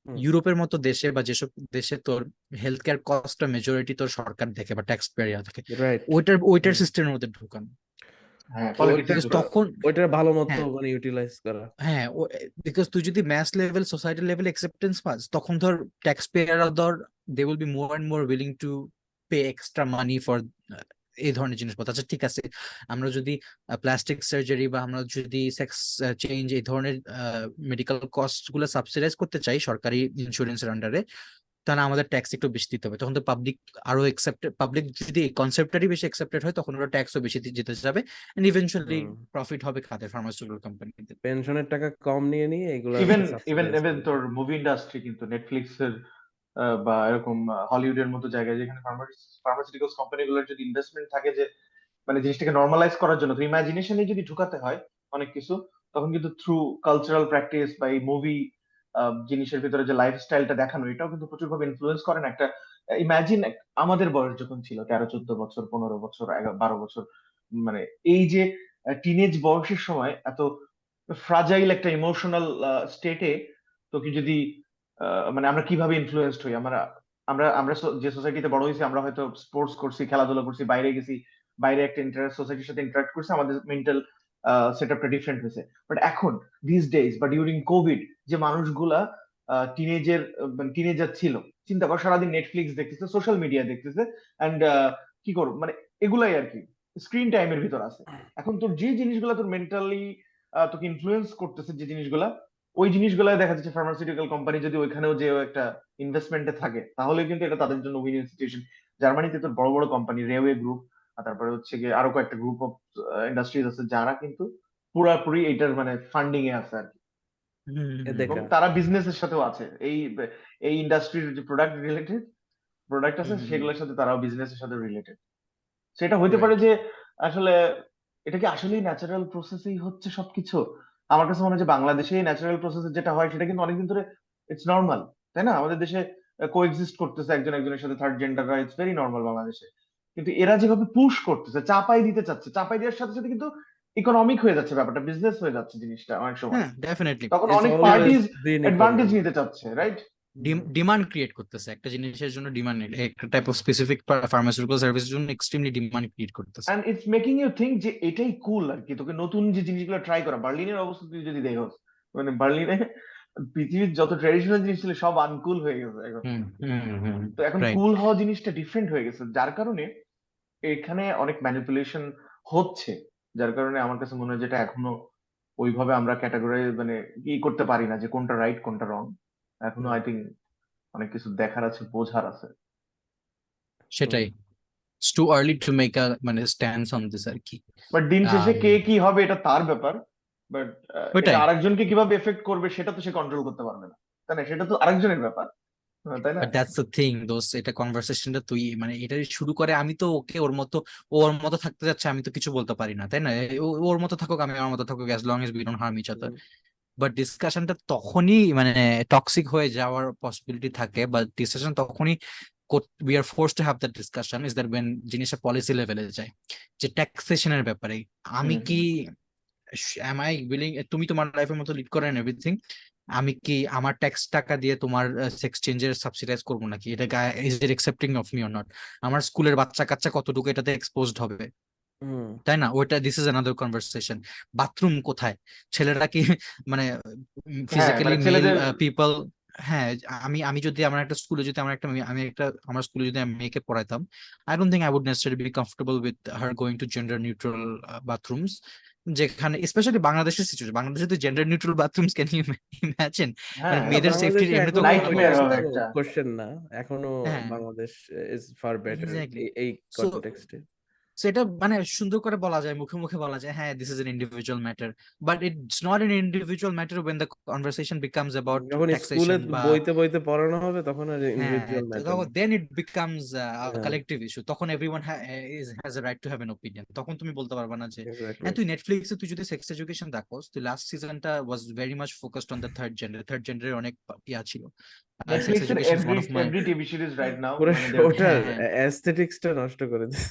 হুম ইউরোপের মতো দেশে বা যেসব দেশে তোর হেলথ কেয়ার কস্টটা মেজরিটি তোর সরকার দেখে বা ট্যাক্স পেয়ার দেখে, রাইট। ওইটার সিস্টেমের মধ্যে ঢুকানো। হ্যাঁ, পলিটিক্সে বিকজ ঢুকানো। তখন, ওইটার ভালো মতো হ্যাঁ মানে ইউটিলাইজ করা। হ্যাঁ, বিকজ তুই যদি mass level society level acceptance pass, তখন ধর ট্যাক্স পেয়াররা ধর they will be more and more willing to pay extra money for এই ধরনের জিনিসপত্র। আচ্ছা ঠিক আছে, আমরা যদি প্লাস্টিক সার্জারি বা আমরা যদি সেক্স চেঞ্জ এই ধরনের মেডিকেল কস্ট গুলো সাবসিডাইজ করতে চাই সরকারি ইন্স্যুরেন্সের আন্ডারে, তাহলে আমাদের ট্যাক্স একটু বেশি দিতে হবে, তখন তো পাবলিক আরো একসেপ্টেড, পাবলিক যদি এই কনসেপ্টটারই বেশি একসেপ্টেড হয়, তখন ওরা ট্যাক্সও বেশি যেতে যাবে, এন্ড ইভেনচুয়ালি হুম প্রফিট হবে খাদের ফার্মাসিউটিক্যাল কোম্পানিদের। পেনশনের টাকা কম নিয়ে নিয়ে এগুলা ইভেন ইভেন সাবসিডাইজ ইভেন করবে। তোর মুভি ইন্ডাস্ট্রি কিন্তু নেটফ্লিক্সের বা এরকম হলিউডের মতো জায়গায়, যেখানে ফার্মাসিউটিক্যালস কোম্পানিগুলোর যদি ইনভেস্টমেন্ট থাকে যে মানে জিনিসটাকে নর্মালাইজ করার জন্য, তো ইমাজিনেশনে যদি ঢুকাতে হয় অনেক কিছু, তখন কিন্তু থ্রু কালচারাল প্র্যাকটিস বা এই মুভি জিনিসের ভিতরে যে লাইফস্টাইলটা দেখানো, এটাও কিন্তু প্রচুরভাবে ইনফ্লুয়েন্স করেন। একটা ইমাজিন, আমাদের বয়স যখন ছিল 13-14 বছর, 15 বছর, 12 বছর, মানে এই যে টিনেজ বয়সের সময় এত ফ্রাজাইল একটা ইমোশনাল স্টেটে তোকে যদি মানে আমরা কিভাবে ইনফ্লুয়েন্সড হই, আমরা আমরা আমরা যে সোসাইটিতে বড় হয়েছি, আমরা হয়তো স্পোর্টস করছি, খেলাধুলা করছি, বাইরে গেছি, বাইরে একটা সোসাইটির সাথে ইন্টারাক্ট করছে, আমাদের মেন্টাল সেট আপটা ডিফারেন্ট হয়েছে। বাট এখন দিস ডেজ বা ডিউরিং কোভিড, যে মানুষগুলা টিনেজার ছিল, চিন্তা কর সারাদিন নেটফ্লিক্স দেখতেছে, সোশ্যাল মিডিয়া দেখতেছে, অ্যান্ড কি করব মানে এগুলাই আর কি, স্ক্রিন টাইমের ভিতর আছে। এখন তোর যে জিনিসগুলো তোর মেন্টালি তোকে ইনফ্লুয়েন্স করতেছে, যে জিনিসগুলা, ওই জিনিসগুলাই দেখা যাচ্ছে ফার্মাসিউটিক্যাল কোম্পানি যদি ওইখানেও যে একটা ইনভেস্টমেন্টে থাকে, তাহলে কিন্তু এটা তাদের জন্য উইন সিচুয়েশন। জার্মানিতে তোর বড় বড় কোম্পানি, রেওয়ে গ্রুপ, আর তারপরে হচ্ছে গিয়ে আরো কয়েকটা গ্রুপ অফ ইন্ডাস্ট্রিজ আছে, যারা কিন্তু পুরাপুরি এটার মানে ফান্ডিং এ আছে আর কি। হুম হুম এ হুম এবং দেখা। তারা বিজনেসের সাথেও আছে, এই এই ইন্ডাস্ট্রির যে প্রোডাক্ট রিলেটেড প্রোডাক্ট আছে, সেগুলোর সাথে তারাও বিজনেসের সাথে রিলেটেড। সেটা হইতে পারে রাইট। যে আসলে এটা কি আসলেই ন্যাচারাল প্রসেসেই হচ্ছে সবকিছু। আমার কাছে মনে হয় যে বাংলাদেশে ন্যাচারাল প্রসেস যেটা হয় সেটা কিন্তু অনেকদিন ধরে ইটস নর্মাল, তাই না? আমাদের দেশে কোএক্সিস্ট করতেছে একজন একজনের সাথে, থার্ড জেন্ডাররা, ইটস ভেরি নর্মাল বাংলাদেশে। কিন্তু এরা যেভাবে পুশ করতেছে, চাপাই দিতে চাচ্ছে, চাপাই দেওয়ার সাথে সাথে কিন্তু ইকোনমিক হয়ে যাচ্ছে ব্যাপারটা, বিজনেস হয়ে যাচ্ছে জিনিসটা অনেক সময়। হ্যাঁ ডেফিনেটলি, তখন ইটস অনেক always parties green advantage economy. নিতে চাচ্ছে, রাইট? ডিমান্ড ক্রিয়েট করতেছে একটা জিনিসের জন্য, ডিমান্ড, একটা টাইপ অফ স্পেসিফিক ফার্মাসিউটিক্যাল সার্ভিসের জন্য এক্সট্রিমলি ডিমান্ড ক্রিয়েট করতেছে। And it's making you think যে এটাই কুল আর কি, তোকে নতুন যে জিনিসগুলো ট্রাই করা। বার্লিনের অবস্থা তুই যদি দেখোস, মানে বার্লিনে পৃথিবীর যত ট্রেডিশনাল জিনিস ছিল সব আনকুল হয়ে গেছে এখন। হুম হুম হুম তো এখন রাইট। কুল হওয়া জিনিসটা ডিফারেন্ট হয়ে গেছে, যার কারণে এখানে অনেক ম্যানিপুলেশন হচ্ছে। যার কারণে আমার কাছে মনে হয় যেটা এখনো ওইভাবে আমরা ক্যাটাগরি মানে ই করতে পারি না যে কোনটা রাইট কোনটা রং। এখনো আই থিঙ্ক অনেক কিছু দেখার আছে, বোঝার আছে। সেটাই, it's too early to make a মানে স্ট্যান্স অন দিস আর কি। বাট দিন শেষে আম, কে কি হবে এটা তার ব্যাপার। বাট এটা ওইটাই, আরেকজনকে কিভাবে এফেক্ট করবে সেটা তো সে কন্ট্রোল করতে পারবে না। তাই না? সেটা তো আরেকজনের ব্যাপার, তাই না? বাট দ্যাটস দ্য থিং দোস্ত, এটা কনভারসেশনটা তুই মানে এটা শুরু করে, আমি তো ওকে ওর মতো, ও ওর মতো থাকতে যাচ্ছে, আমি তো কিছু বলতে পারি না, তাই না? ও ওর মতো থাকুক, আমি আমার মতো থাকুক, as long as we don't harm each other. হুম। বাট ডিসকাশনটা তখনই মানে টক্সিক হয়ে যাওয়ার পসিবিলিটি থাকে, বা ডিসকাশন তখনই we are force to have that discussion is that when জিনিসটা পলিসি লেভেলে যায়, যে ট্যাক্সেশনের ব্যাপারে আমি হুম কি, হুম। am I willing, তুমি তোমার লাইফের মতো লিড করেন এভরিথিং, আমি কি আমার ট্যাক্স টাকা দিয়ে তোমার সেক্স চেঞ্জের সাবসিডাইজ করবো নাকি? এটা is it accepting of me or not? আমার স্কুলের বাচ্চা কাচ্চা কতটুকু এটাতে এক্সপোজড হবে, হুম। তাই না? ওইটা this is another conversation. Bathroom কোথায়, ছেলেরা কি মানে হ্যাঁ, ফিজিক্যালি মানে মেল ছেলেদের পিপল? হ্যাঁ, আমি যদি আমার একটা স্কুলে যদি আমার স্কুলে যদি আমি মেয়েকে পড়াইতাম, I don't think I would necessarily be comfortable with her going to gender neutral bathrooms, যেখানে স্পেশালি বাংলাদেশের সিচুয়েশন, বাংলাদেশে তো gender neutral bathrooms, can you imagine? হ্যাঁ, মানে এটা না, মেয়েদের সেফটির বাংলাদেশে এমনি তো এখনো ওইটা নাইটমেয়ার অবস্থা। একটা। কোশ্চেন না, এখনো হ্যাঁ, Bangladesh is far better exactly. এই সো কনটেক্সটে। সেটা মানে সুন্দর করে বলা যায়, মুখে মুখে বলা যায়, হ্যাঁ this is an individual matter, but it's not an individual matter when the conversation becomes about যখন স্কুলে taxation বা বইতে বইতে পড়ানো হবে তখন আর হ্যাঁ, ইন্ডিভিজুয়াল ম্যাটার তখন না। then it becomes a হ্যাঁ, collective issue, তখন everyone has a right to have an opinion, তখন তুমি বলতে পারবা না যে, এক্স্যাক্টলি। হ্যাঁ তুই নেটফ্লিক্সে তুই যদি সেক্স এডুকেশন দেখোস, তুই লাস্ট সিজনটা was very much focused on the third জেন্ডারের অনেক ইয়া ছিল। সেক্স নেটফ্লিক্সের education is every one of my, every TV series right now পুরো মানে শোটার হ্যাঁ, অ্যাস্থেটিক্সটা নষ্ট করে দিচ্ছে।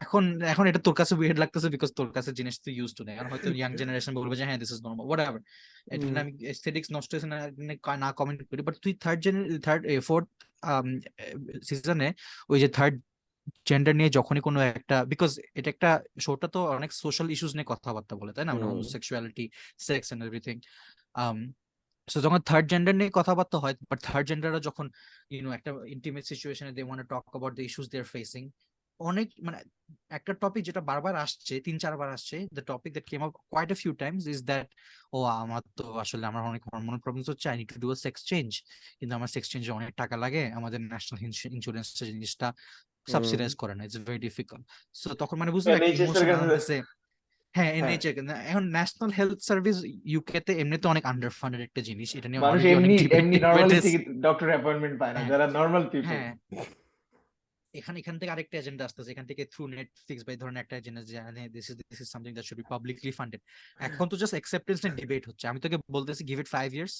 এখন এখন এটা তোর কাছে উইয়ার্ড লাগতেছে বিকজ তোর কাছে জিনিস তুই ইউজ টু নেই, আর হয়তো ইয়াং জেনারেশন বলবে যে হ্যাঁ দিস ইজ নরমাল হোয়াটএভার। এটা হুম। নিয়ে আমি এস্থেটিক্স নষ্ট হয়েছে না না কমেন্ট করি, বাট তুই ফোর্থ সিজনে ওই যে থার্ড জেন্ডার নিয়ে যখনই কোনো একটা, বিকজ এটা একটা শোটা তো অনেক সোশ্যাল ইস্যুস নিয়ে কথাবার্তা বলে, তাই না? মানে হুম। Homosexuality, sex and everything. So যখন থার্ড জেন্ডার নিয়ে কথাবার্তা হয়, বাট থার্ড জেন্ডাররা যখন একটা ইন্টিমেট সিচুয়েশনে they want to talk about the issues they are facing, অনেক মানে একটা টপিক যেটা বারবার আসছে, 3-4 বার আসছে, the topic that came up quite a few times is that, ও আমার তো আসলে আমার অনেক হরমোনাল প্রবলেমস হচ্ছে, I need to do a sex change, কিন্তু আমার সেক্স চেঞ্জে অনেক টাকা লাগে, আমাদের ন্যাশনাল ইন্স্যুরেন্স জিনিসটা হুম। সাবসিডাইজ করে না, ইটস ভেরি ডিফিকাল্ট। সো তখন মানে বুঝলো একটা এনএইচএস এর ইমোশন কাছে। আনতেছে। হ্যাঁ, হ্যাঁ, এনএইচএ এখন ন্যাশনাল হেলথ সার্ভিস ইউকে তে এমনিতে অনেক আন্ডার ফান্ডেড একটা জিনিস, এটা নিয়ে মানুষ অলরেডি অনেক এমনি ডিবেট এমনি debate normally ticket doctor appointment পায় না, হ্যাঁ, যারা নর্মাল পিপল। হ্যাঁ, এখান থেকে আরেকটা এজেন্ডা আসতেছে, এখান থেকে থ্রু নেটফ্লিক্স বা এই ধরনের একটা এজেন্ডা, যে this is something that should be publicly funded. এখন তো জাস্ট অ্যাকসেপ্টেন্স এন্ড ডিবেট হচ্ছে, আমি তোকে বলতেছি give it 5 years,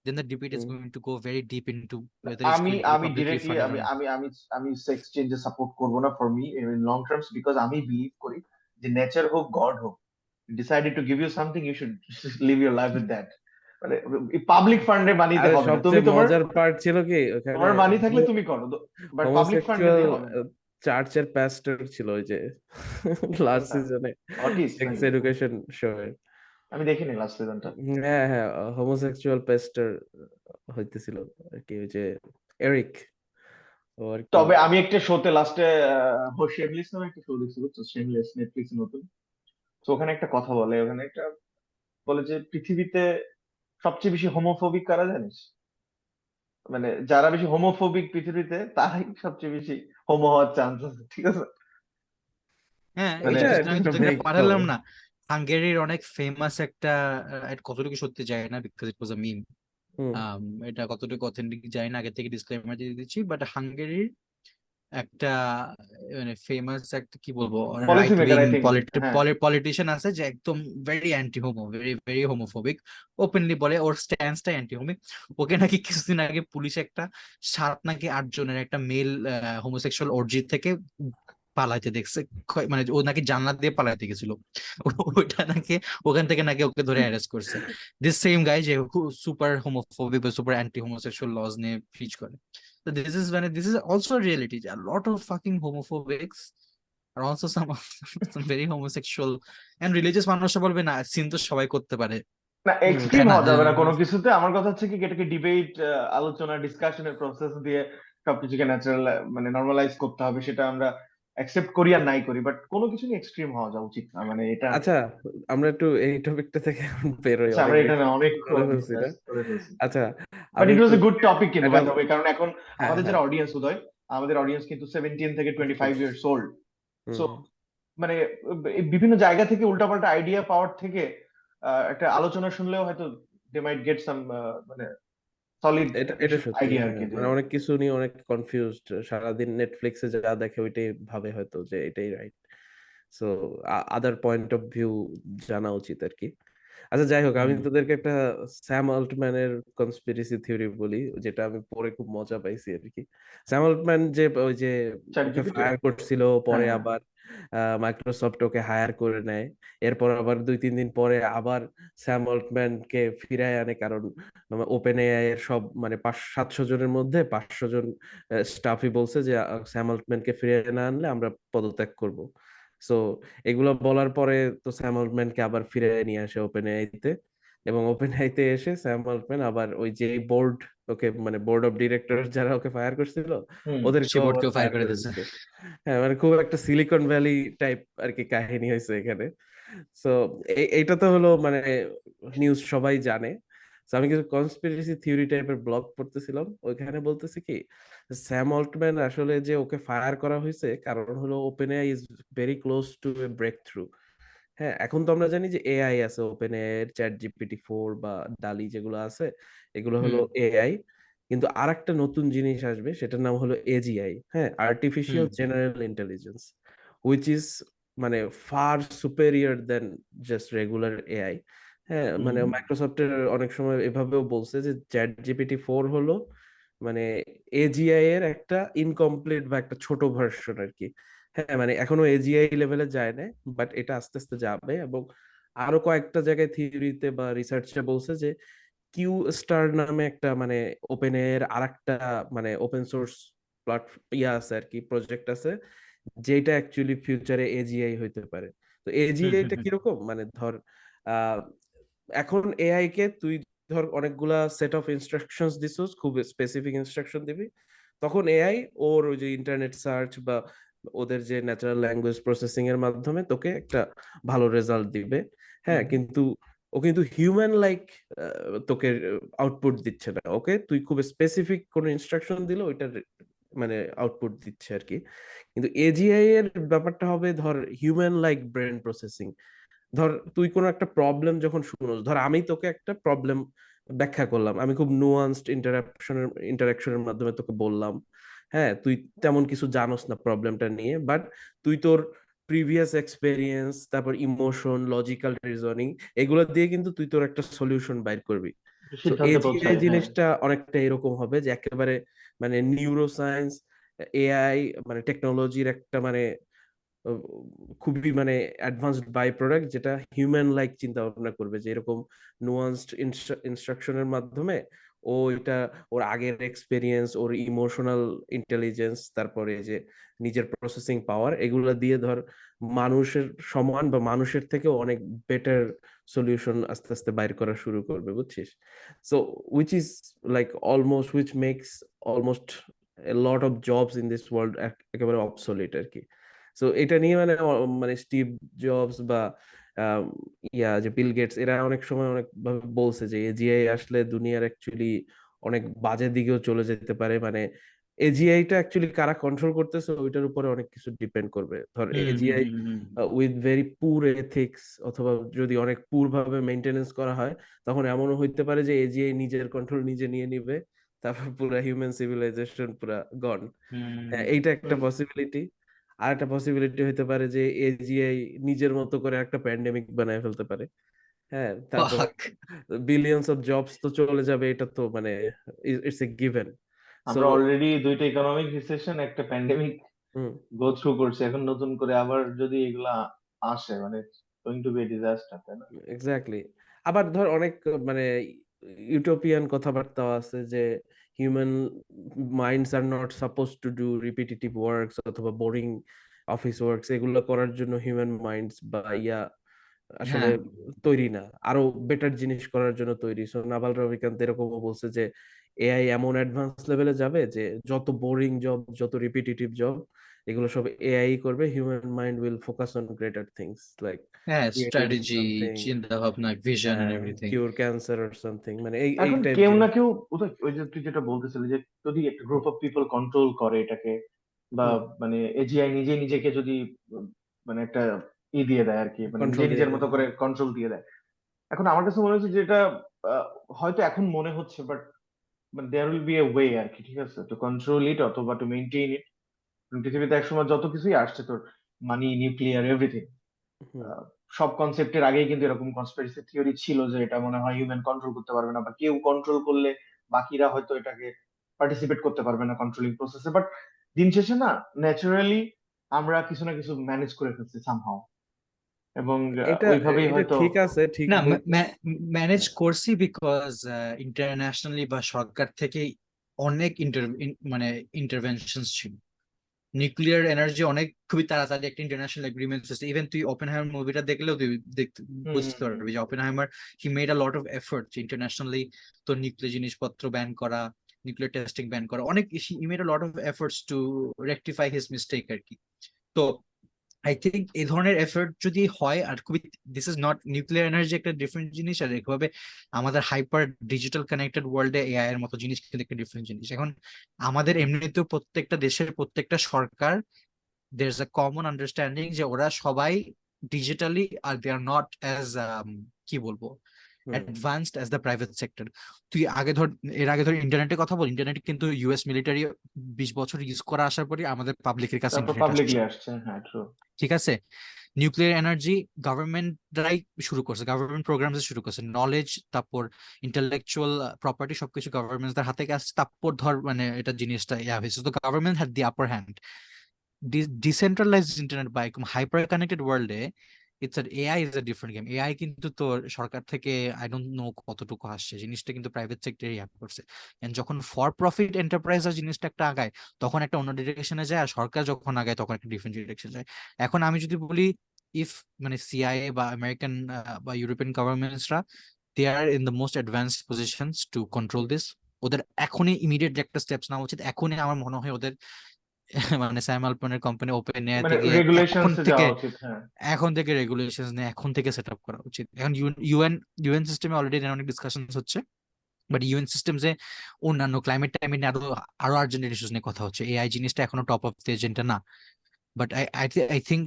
then the debate is hmm. Going to go very deep into whether it's আমি going to be আমি publicly directly funded or আমি not. আমি আমি আমি সেক্স চেঞ্জে সাপোর্ট করবো না for me in long terms, because আমি believe করি যে নেচার হোক গড হোক, decided to give you something, you should live your life with that. মানে পাবলিক ফান্ডে বানাইতে আরে হবে না, তুমি সবচেয়ে তোমার মজার পার্ট ছিল কি ওখানে, তোমার মানি থাকলে তুমি করো, বাট পাবলিক ফান্ডে হোমোসেক্সুয়াল দিয়ে হবে না। চার্চের প্যাস্টর ছিল ওই যে লাস্ট কোনটা? সিজনে অটিস সেক্স নাকি? Education show. আমি দেখিনি লাস্ট সিজনটা। হ্যাঁ, হ্যাঁ, হোমোসেক্সুয়াল পেস্টার হইতেছিল আর কি, ওই যে এরিক, ও আর কি। তবে আমি একটা শোতে লাস্টে শেমলেস নামে একটা শো দেখছি, বুঝছো? শেমলেস, নেটফ্লিক্স নতুন। তো ওখানে একটা কথা বলে, ওখানে একটা বলে যে পৃথিবীতে সবচেয়ে বেশি হোমোফোবিক কারা জানিস? মানে যারা বেশি হোমোফোবিক পৃথিবীতে, তারাই সবচেয়ে বেশি হোমো হওয়ার চান্স আছে, ঠিক আছে? হ্যাঁ, এই মানে যে এটা কিছুদিন এটা আগে একটা তোদেরকে ভেগ পাঠালাম খবর। না, হাঙ্গেরির অনেক ফেমাস একটা, এটা কতটুকু সত্যি যায় না বিকজ ইট ওয়াজ আ মিম, হুম। এটা কতটুকু অথেন্টিক যায় না, আগে থেকে ডিসক্লেমার দিয়ে দিচ্ছি, বাট হাঙ্গেরির একটা মানে ফেমাস একটা কি বলবো policy right maker wing I think. হ্যাঁ, পলিটিশিয়ান আছে, যে একদম very anti Homo, very very homophobic, openly বলে ওর স্ট্যান্সটা অ্যান্টি হোমিক। ওকে নাকি কিছুদিন আগে পুলিশ একটা 7 নাকি 8 জনের একটা মেল হোমোসেক্সুয়াল অর্জি থেকে পালাইতে দেখছে, মানে ও নাকি জান্নাত দিয়ে পালাইতে গেছিল, ওইটা নাকি ওখান থেকে নাকি ওকে ধরে অ্যারেস্ট করছে, দিস সেম গাই যে সুপার হোমোফোবিক বা সুপার অ্যান্টি হোমোসেক্সুয়াল লজ নিয়ে প্রিচ করে। So this is also a reality. A lot of fucking homophobics are also some very homosexual and religious মানুষরা বলবে না সিন তো সবাই করতে পারে, না হুম। এক্সট্রিম তাই না? হওয়া যাবে না কোনো কিছুতে। আমার কথা হচ্ছে কি, এটাকে ডিবেট, আলোচনা, ডিসকাশনের প্রসেস দিয়ে সবকিছুকে ন্যাচারাল মানে নর্মালাইজ করতে হবে, সেটা আমরা অ্যাকসেপ্ট করি আর নাই করি, বাট কোনো কিছু নিয়ে এক্সট্রিম হওয়া যাওয়া উচিত না, মানে এটা। আচ্ছা, আমরা একটু এই টপিকটা থেকে এখন বেরোই, আচ্ছা, অনেক আমরা এটা বেশি না অনেক করে ফেলছি ডিসকাস না। করে ফেলছি, আচ্ছা, বাট আমি ইট ওয়াজ এ গুড তোকে টপিক কিন্তু একটা, বাই দ্য ওয়ে, কারণ এখন হ্যাঁ, আমাদের হ্যাঁ, যারা অডিয়েন্স, উদয়, আমাদের অডিয়েন্স কিন্তু 17 থেকে 25 ইয়ার্স ওল্ড। সো হুম, মানে বিভিন্ন জায়গা থেকে উল্টাপাল্টা আইডিয়া পাওয়ার থেকে একটা আলোচনা শুনলেও হয়তো দে মাইট গেট সাম মানে সলিড এটা এটা কিছু সত্যি, আইডিয়া আর হ্যাঁ, কি, যে মানে অনেক কিছু নিয়ে অনেক কনফিউজড, সারাদিন নেটফ্লিক্সে যা দেখে ওইটাই ভাবে হয়তো যে এটাই right. So other point of view জানা উচিত আর কি। আচ্ছা যাই হোক, আমি হুম, তোদেরকে একটা স্যাম অল্টম্যানের কনস্পিরেসি থিওরি বলি, যেটা আমি পড়ে খুব মজা পাইছি আর কি। স্যাম অল্টম্যান যে ওই যে চ্যাট ওকে জিপিটি। ফায়ার করছিল, হ্যাঁ, পরে হ্যাঁ। আবার মাইক্রোসফট ওকে হায়ার করে নেয়, এরপর আবার 2-3 দিন পরে আবার স্যাম অল্টম্যানকে ফিরায় আনে, কারণ ওপেন এআই এর সব মানে 500-700 জনের মধ্যে 500 জন স্টাফই বলছে যে স্যাম অল্টম্যানকে ফিরিয়ে না আনলে আমরা পদত্যাগ করব। সো এগুলো বলার পরে তো স্যাম অল্টম্যানকে আবার ফিরে নিয়ে আসে ওপেন এআইতে, এবং ওপেন এআইতে এসে স্যাম অল্টম্যান আবার ওই যে বোর্ড, ওকে মানে বোর্ড অফ ডিরেক্টর যারা ওকে ফায়ার করছিল হুম। ওদেরকেও আবার শিবোর্ডকেও ফায়ার ফায়ার করে করে দিয়েছে। দিচ্ছে। হ্যাঁ, মানে খুব একটা সিলিকন ভ্যালি টাইপ আর কি কাহিনী হয়েছে এখানে। সো এইটা তো হলো মানে নিউজ সবাই জানে। So, আমি কিছু কনস্পিরেসি থিওরি টাইপের ব্লগ পড়তেছিলাম, ওইখানে বলতেছে কি স্যাম অল্টম্যান আসলে যে ওকে ফায়ার করা হয়েছে কারণ হলো open AI is very close to a breakthrough. হ্যাঁ, এখন তো আমরা জানি যে এআই আছে, ওপেন এআই এর চ্যাট জিপিটি 4 বা ডালি যেগুলো আছে এগুলো হলো হুম এআই। কিন্তু আরেকটা নতুন জিনিস আসবে, সেটার নাম হলো এজিআই, হ্যাঁ, hmm artificial general intelligence, which is মানে far superior than just regular AI. হ্যাঁ, হুম। মানে মাইক্রোসফটের অনেক সময় এভাবেও বলছে যে চ্যাট জিপিটি 4 হলো মানে এজিআই এর একটা ইনকমপ্লিট বা একটা ছোট ভার্সন আর কি। হ্যাঁ, মানে এখনো এজিআই লেভেলে যায় না, বাট এটা আস্তে আস্তে যাবে। এবং আরো কয়েকটা জায়গায় থিওরিতে বা রিসার্চে বলছে যে কিউ স্টার নামে একটা মানে ওপেন এর আরেকটা মানে ওপেন সোর্স ইয়া আছে আর কি, প্রজেক্ট আছে, যেটা অ্যাকচুয়ালি ফিউচারে এজিআই হইতে পারে। তো হুম এজিআই হুম টা হুম কিরকম, মানে ধর আহ, এখন এআই কে তুই ধর অনেকগুলা সেট অফ ইনস্ট্রাকশনস দিছস, খুব স্পেসিফিক ইনস্ট্রাকশন দিবি, তখন এআই ওর ওই যে ইন্টারনেট সার্চ বা ওদের যে ন্যাচারাল ল্যাঙ্গুয়েজ প্রসেসিং এর মাধ্যমে তোকে একটা ভালো রেজাল্ট দিবে। হ্যাঁ, হুম। কিন্তু ও কিন্তু হিউম্যান লাইক তোকে আউটপুট দিচ্ছে না, ওকে তুই খুব স্পেসিফিক কোনো ইনস্ট্রাকশন দিলে ওইটার মানে আউটপুট দিচ্ছে আর কি। কিন্তু এজিআই এর ব্যাপারটা হবে ধর হিউম্যান লাইক ব্রেন প্রসেসিং। ধর তুই কোনো একটা প্রবলেম যখন শুনোস, ধর আমি তোকে একটা প্রবলেম ব্যাখ্যা করলাম, আমি খুব নুয়ান্সড ইন্টারাকশনের মাধ্যমে তোকে বললাম, হ্যাঁ, তুই তেমন কিছু জানোস না প্রবলেমটা নিয়ে, বাট তুই তোর প্রিভিয়াস এক্সপেরিয়েন্স, তারপর ইমোশন, লজিক্যাল রিজনিং, এগুলো দিয়ে কিন্তু তুই তোর একটা সলিউশন বাইর করবি। একটু সো সিদ্ধান্তে এজিআই পৌঁছায়, হ্যাঁ। জিনিসটা অনেকটা এরকম হবে যে একেবারে মানে নিউরোসায়েন্স, এআই মানে টেকনোলজির একটা মানে আহ, খুবই মানে অ্যাডভান্সড বাই প্রোডাক্ট, যেটা হিউম্যান লাইক চিন্তা ভাবনা করবে, যে এরকম নুয়ান্সড ইনস্ট্রাকশনের মাধ্যমে ও এটা ওর আগের এক্সপেরিয়েন্স, ওর ইমোশনাল ইন্টেলিজেন্স, তারপরে যে নিজের প্রসেসিং পাওয়ার, এগুলো দিয়ে ধর মানুষের সমান বা মানুষের থেকে অনেক বেটার সলিউশন আস্তে আস্তে বাইর করা শুরু করবে, বুঝছিস? So which is like almost which makes almost a lot of jobs in this world একেবারে অবসোলিট আর কি। সো এটা নিয়ে মানে মানে স্টিভ জবস বা আম, যে বিল গেটস এরা অনেক সময় অনেক ভাবে বলছে যে এজিআই আসলে দুনিয়ার অ্যাকচুয়ালি অনেক বাজে দিকেও চলে যেতে পারে। মানে এজিআই টা অ্যাকচুয়ালি কারা কন্ট্রোল করতেছে ওইটার উপরে অনেক কিছু ডিপেন্ড করবে। ধর hmm hmm AGI hmm hmm. With very poor ethics, অথবা যদি অনেক পুর ভাবে মেনটেনেন্স করা হয়, তখন এমনও হইতে পারে যে এজিআই নিজের কন্ট্রোল নিজে নিয়ে নিবে, তারপর পুরা হিউম্যান সিভিলাইজেশন পুরা গন। হুম। হ্যাঁ, এইটা একটা পসিবিলিটি। আর একটা পসিবিলিটি হইতে পারে যে এজিআই নিজের মতো করে একটা প্যান্ডেমিক বানায় ফেলতে পারে। হ্যাঁ, তারপর Fuck. বিলিয়ন্স অফ জবস তো চলে যাবে, এটা তো মানে ইটস এ গিভেন। সো আমরা অলরেডি দুইটা ইকোনমিক রিসেশন, একটা প্যান্ডেমিক গো থ্রু করছি, এখন নতুন করে আবার যদি এগুলা আসে, মানে going to be a disaster, তাই না? এক্স্যাক্টলি। আবার ধর অনেক মানে ইউটোপিয়ান কথাবার্তা আছে যে human minds are not suppose to do repetitive works অথবা বোরিং অফিস ওয়ার্কস, এগুলো করার জন্য হিউম্যান মাইন্ডস বা আসলে হ্যাঁ তৈরি না, আরো বেটার জিনিস করার জন্য তৈরি। সো নাভাল রবিকান্ত এরকমও বলছে যে এআই এমন অ্যাডভান্স লেভেলে যাবে যে যত বোরিং জব, যত রিপিটিটিভ জব, এগুলো সব এআই করবে, human mind will focus on greater things like হ্যাঁ, ক্রিয়েটিং স্ট্র্যাটেজি, সামথিং, চিন্তা ভাবনা, ভিশন এন্ড হ্যাঁ, এভরিথিং। কিউর ক্যান্সার অর সামথিং, মানে এই এখন টাইপ কেউ না জিনিস। কেউ, ওই যে তুই যেটা বলতেছিলি, যে যদি একটা গ্রুপ অফ পিপল কন্ট্রোল করে এটাকে, বা হুম, মানে এজিআই নিজে নিজেকে যদি মানে একটা দিয়ে দেয় আর কি, মানে নিজে কন্ট্রোল দিয়ে নিজের দেয়, মতো করে হ্যাঁ। কন্ট্রোল দিয়ে দেয়। এখন আমার কাছে মনে হচ্ছে যে এটা আহ, হয়তো এখন মনে হচ্ছে, but but there will be a way আর কি, ঠিক আছে, টু কন্ট্রোল ইট অথবা টু মেনটেন ইট। পৃথিবীতে একসময় যত কিছুই আসছে, তোর মানি, নিউক্লিয়ার, এভরিথিং, হুম। সব কনসেপ্টের আগেই কিন্তু এরকম কনস্পিরেসি থিওরি ছিল যে এটা মনে হয় হিউম্যান কন্ট্রোল করতে পারবে না, বা কেউ কন্ট্রোল করলে বাকিরা হয়তো এটাকে পার্টিসিপেট করতে পারবে না কন্ট্রোলিং প্রসেসে। বাট দিন শেষে না, ন্যাচারালি আমরা কিছু না কিছু ম্যানেজ করে ফেলছি সামহাও, এবং এটা ওইভাবেই এটা হয়তো। ঠিক আছে, ঠিক না, বলছো। ম্যানেজ হ্যাঁ। করছি বিকজ ইন্টারন্যাশনালি বা সরকার থেকে অনেক মানে ইন্টারভেনশনস ছিল। নিউক্লিয়ার এনার্জি অনেক খুবই তাড়াতাড়ি একটা ইন্টারন্যাশনাল এগ্রিমেন্ট হচ্ছে। ইভেন তুই ওপেনহাইমার মুভিটা দেখলেও তুই দেখতে হুম হুম বুঝতে হুম। পারবি যে Oppenheimer he made a lot of effort internationally তোর নিউক্লিয়ার জিনিসপত্র ব্যান করা, নিউক্লিয়ার টেস্টিং ব্যান করা, অনেক he made a lot of efforts to rectify his mistake আর কি। তো আই থিঙ্ক এই ধরনের এফর্ট যদি হয় আর খুবই, this is not, nuclear energy একটা ডিফারেন্ট জিনিস, আর এভাবে আমাদের হাইপার ডিজিটাল কানেক্টেড ওয়ার্ল্ডে এআই এর মতো জিনিস কিন্তু একটা ডিফারেন্ট জিনিস। এখন আমাদের এমনিতেও প্রত্যেকটা দেশের প্রত্যেকটা সরকার, there is a common understanding যে ওরা সবাই ডিজিটালি আর দে আর নট অ্যাজ, কি বলবো, hmm. Advanced as the private sector. তুই আগে ধর, এর আগে ধর ইন্টারনেটের কথা বল, ইন্টারনেট কিন্তু ইউএস মিলিটারি 20 বছর ইউজ করা আসার পরে আমাদের পাবলিকের কাছে তারপর ইন্টারনেট আসছে। পাবলিকলি আসছে, হ্যাঁ ট্রু। ঠিক আছে, নিউক্লিয়ার এনার্জি গভর্নমেন্টরাই শুরু করছে, গভর্নমেন্ট প্রোগ্রামস শুরু করছে, নলেজ, তারপর ইন্টেলেকচুয়াল প্রপার্টি সবকিছু গভর্নমেন্টদের হাতে আসছে, তারপর ধর মানে এটা জিনিসটা ইয়া হয়েছে। তো government had the upper hand. Decentralised internet বা হাইপার কানেক্টেড ওয়ার্ল্ডে ইটস আর AI is a different game. AI কিন্তু তোর সরকার থেকে আই ডোন্ট নো কতটুকু আসছে, জিনিসটা কিন্তু প্রাইভেট সেক্টরে অ্যাপ করছে। এন্ড যখন ফর প্রফিট এন্টারপ্রাইজ জিনিসটা একটা আগায়, তখন একটা অন্য ডিরেকশনে যায়, আর সরকার যখন আগায় তখন একটা ডিফারেন্ট ডিরেকশনে যায়। এখন আমি যদি বলি, ইফ মানে সিআইএ বা আমেরিকান বা ইউরোপিয়ান গভর্নমেন্টসরা, they are in the most advanced positions to control this, ওদের এখনই ইমিডিয়েট একটা স্টেপস নেওয়া উচিত। এখনই আমার মনে হয় ওদের মানে স্যাম আলটম্যানের কোম্পানি ওপেন এআই মানে থেকে এখন রেগুলেশনস এ থেকে যাওয়া উচিত, হ্যাঁ। এখন থেকে রেগুলেশন নিয়ে এখন থেকে সেট আপ করা উচিত। এখন ইউএন ইউএন সিস্টেমে অলরেডি অনেক ডিসকাশন হচ্ছে, বাট ইউএন সিস্টেম যে অন্যান্য ক্লাইমেট টাইমেট নিয়ে আরো আরো আর্জেন্ট ইস্যুস নিয়ে কথা হচ্ছে, এআই জিনিসটা এখনো টপ অফ দ্য এজেন্ডা না। But I I I think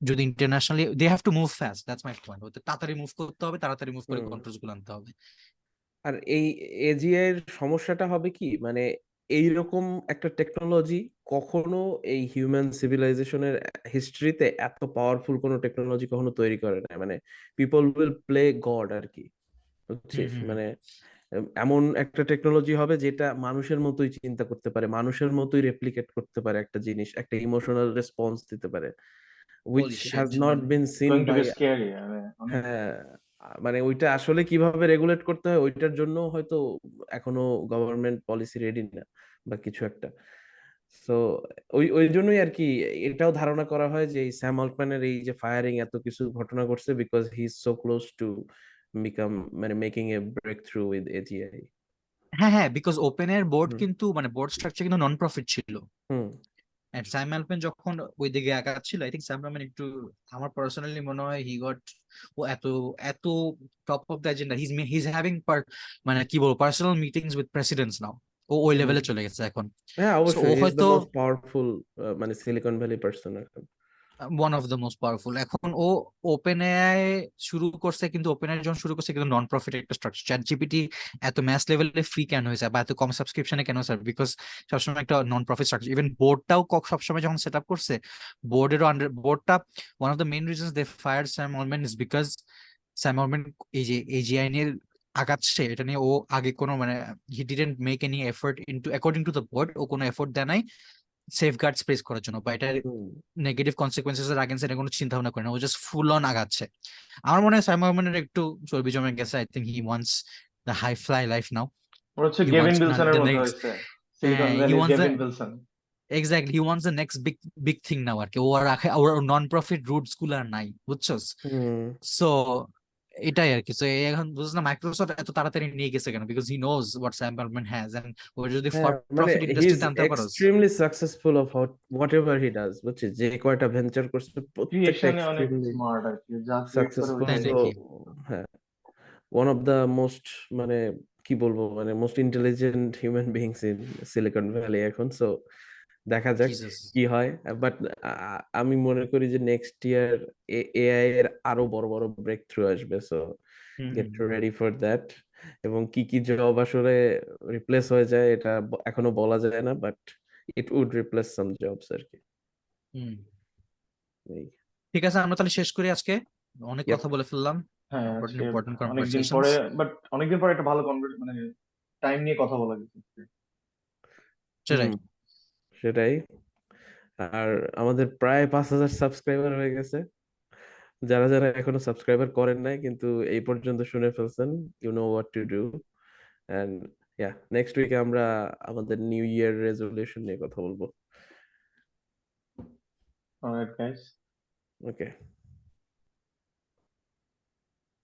যদি internationally they have to move fast, that's my point, ওদের তাড়াতাড়ি মুভ করতে হবে, তাড়াতাড়ি মুভ করে হুম। কন্ট্রোলস গুলো আনতে হবে। আর এই এজিআই এর সমস্যাটা হবে কি, মানে এইরকম একটা টেকনোলজি কখনো এই হিউম্যান সিভিলাইজেশনের হিস্ট্রিতে এত পাওয়ারফুল কোনো টেকনোলজি কখনো তৈরি করে না। মানে পিপল উইল প্লে গড আর কি, হুম বুঝছিস? হুম হুম। মানে এমন একটা টেকনোলজি হবে যেটা মানুষের মতোই চিন্তা করতে পারে, মানুষের মতোই রেপ্লিকেট করতে পারে একটা জিনিস, একটা ইমোশনাল রেসপন্স দিতে পারে, which holy shit. Has not been seen going to by. Be scary, মানে অনেক। হ্যাঁ, মানে ওইটা আসলে কিভাবে রেগুলেট করতে হয় ওইটার জন্য হয়তো এখনো গভর্নমেন্ট পলিসি রেডি না বা কিছু একটা। সো ওই ওই জন্যই আর কি এটাও ধারণা করা হয় যে এই স্যাম অল্টম্যানের এই যে ফায়ারিং এত কিছু ঘটনা ঘটছে because he is so close to become, মানে making a breakthrough with AGI. হ্যাঁ হ্যাঁ, বিকজ ওপেন এর বোর্ড হুম। কিন্তু মানে বোর্ড স্ট্রাকচার কিন্তু নন প্রফিট ছিল। হুম। এন্ড সাইম আলপিন যখন ওই দিকে আগাচ্ছিল, আই থিঙ্ক সাইম আলপিন একটু, আমার পার্সোনালি মনে হয় হি গট, ও এত এত top of the agenda, his having মানে কি বলবো, পার্সোনাল মিটিংস উইথ প্রেসিডেন্টস নাও। ও ওই হুম। লেভেলে চলে গেছে এখন। হ্যাঁ, সো ও অবশ্যই হি ইজ দ্য হয়তো মোস্ট পাওয়ারফুল, মানে সিলিকন ভ্যালি পার্সন এখন। One of the most powerful. এখন ও ওপেন এআই শুরু করছে, কিন্তু ওপেন এআই যখন শুরু করছে কিন্তু নন প্রফিট একটা স্ট্রাকচার। চ্যাট জিপিটি এত ম্যাস লেভেলে ফ্রি কেন হয়েছে বা এত কম সাবস্ক্রিপশনে কেন স্যার? বিকজ সবসময় একটা নন প্রফিট স্ট্রাকচার। ইভেন বোর্ডটাও সবসময় যখন সেট আপ করছে, বোর্ডেরও আন্ডার বোর্ডটা, one of the main reasons they fire Sam Altman is because Sam Altman এই যে এজিআই নিয়ে আগাচ্ছে, এটা নিয়ে ও আগে কোনো মানে he didn't make any effort into, according to the board ও কোনো এফোর্ট দেয় নাই সেফগার্ডস প্লেস করার জন্য বা এটা হুম। নেগেটিভ কনসিকুয়েন্সেস এর আগেন্স্ট এটা কোনো চিন্তা ভাবনা করে না, ও জাস্ট ফুল অন আগাচ্ছে। আমার মনে হয় সাইমন মার্মানের একটু চর্বি জমে গেছে। I think he wants the high fly life now. ওরা হচ্ছে হি গেভিন ওয়ান্টস বিলসনের দ্য মতো নেক্সট, হয়েছে, সিলিকন হি ভ্যালির wants the, Gavin Belson. Exactly he wants the next big big thing now আর কি। ও আর ওর নন প্রফিট রুটস গুলো আর নাই, বুঝছস? হুম। সো এটাই আর কি। সো এখন বুঝছ না মাইক্রোসফট এত তাড়াতাড়ি নিয়ে গেছে কেন? Because he knows what Sam Altman has, and ও যদি ফর হ্যাঁ, মানে প্রফিট হি ইজ ইন্ডাস্ট্রিতে আনতে পারোস। Extremely successful of whatever he does, বুঝছিস? যে কয়টা ভেঞ্চার করছে প্রত্যেকটা ক্রিয়েশনে অনেক এক্সট্রিমলি স্মার্ট আর কি, যা ক্রিয়েট করে সাকসেসফুল। তাই ওইটাই। সো নাকি? হ্যাঁ, ওয়ান অফ দ্য মোস্ট, মানে কি বলবো, মানে most intelligent human beings in Silicon Valley এখন। সো দেখা যাক জিসাস। কি হয়। বাট আমি মনে করি যে নেক্সট ইয়ার এআই এর আরো বড় বড় ব্রেক থ্রু আসবে, so hmm get hmm ready for that. এবং কি কি জব আসলে রিপ্লেস হয়ে যায় এটা এখনো বলা যায় না, but it would replace some jobs আর কি। হুম। এই ঠিক আছে, আমরা তাহলে শেষ করি আজকে, অনেক ইয়াপ। কথা বলে ফেললাম, হ্যাঁ, ইম্পর্টেন্ট আজকে ইম্পর্টেন্ট অনেকদিন কনভারসেশনস। পরে, বাট অনেকদিন পরে একটা ভালো মানে টাইম নিয়ে কথা বলা গেছে। সেটাই। হুম, সেটাই। আর আমাদের প্রায় 5,000 সাবস্ক্রাইবার হয়ে গেছে। যারা যারা এখনো সাবস্ক্রাইবার করেন নাই কিন্তু এই পর্যন্ত শুনে ফেলছেন, you know what to do. And yeah, next উইকে আমরা আমাদের নিউ ইয়ার রেজলিউশন নিয়ে কথা বলবো। Alright guys. ওকে।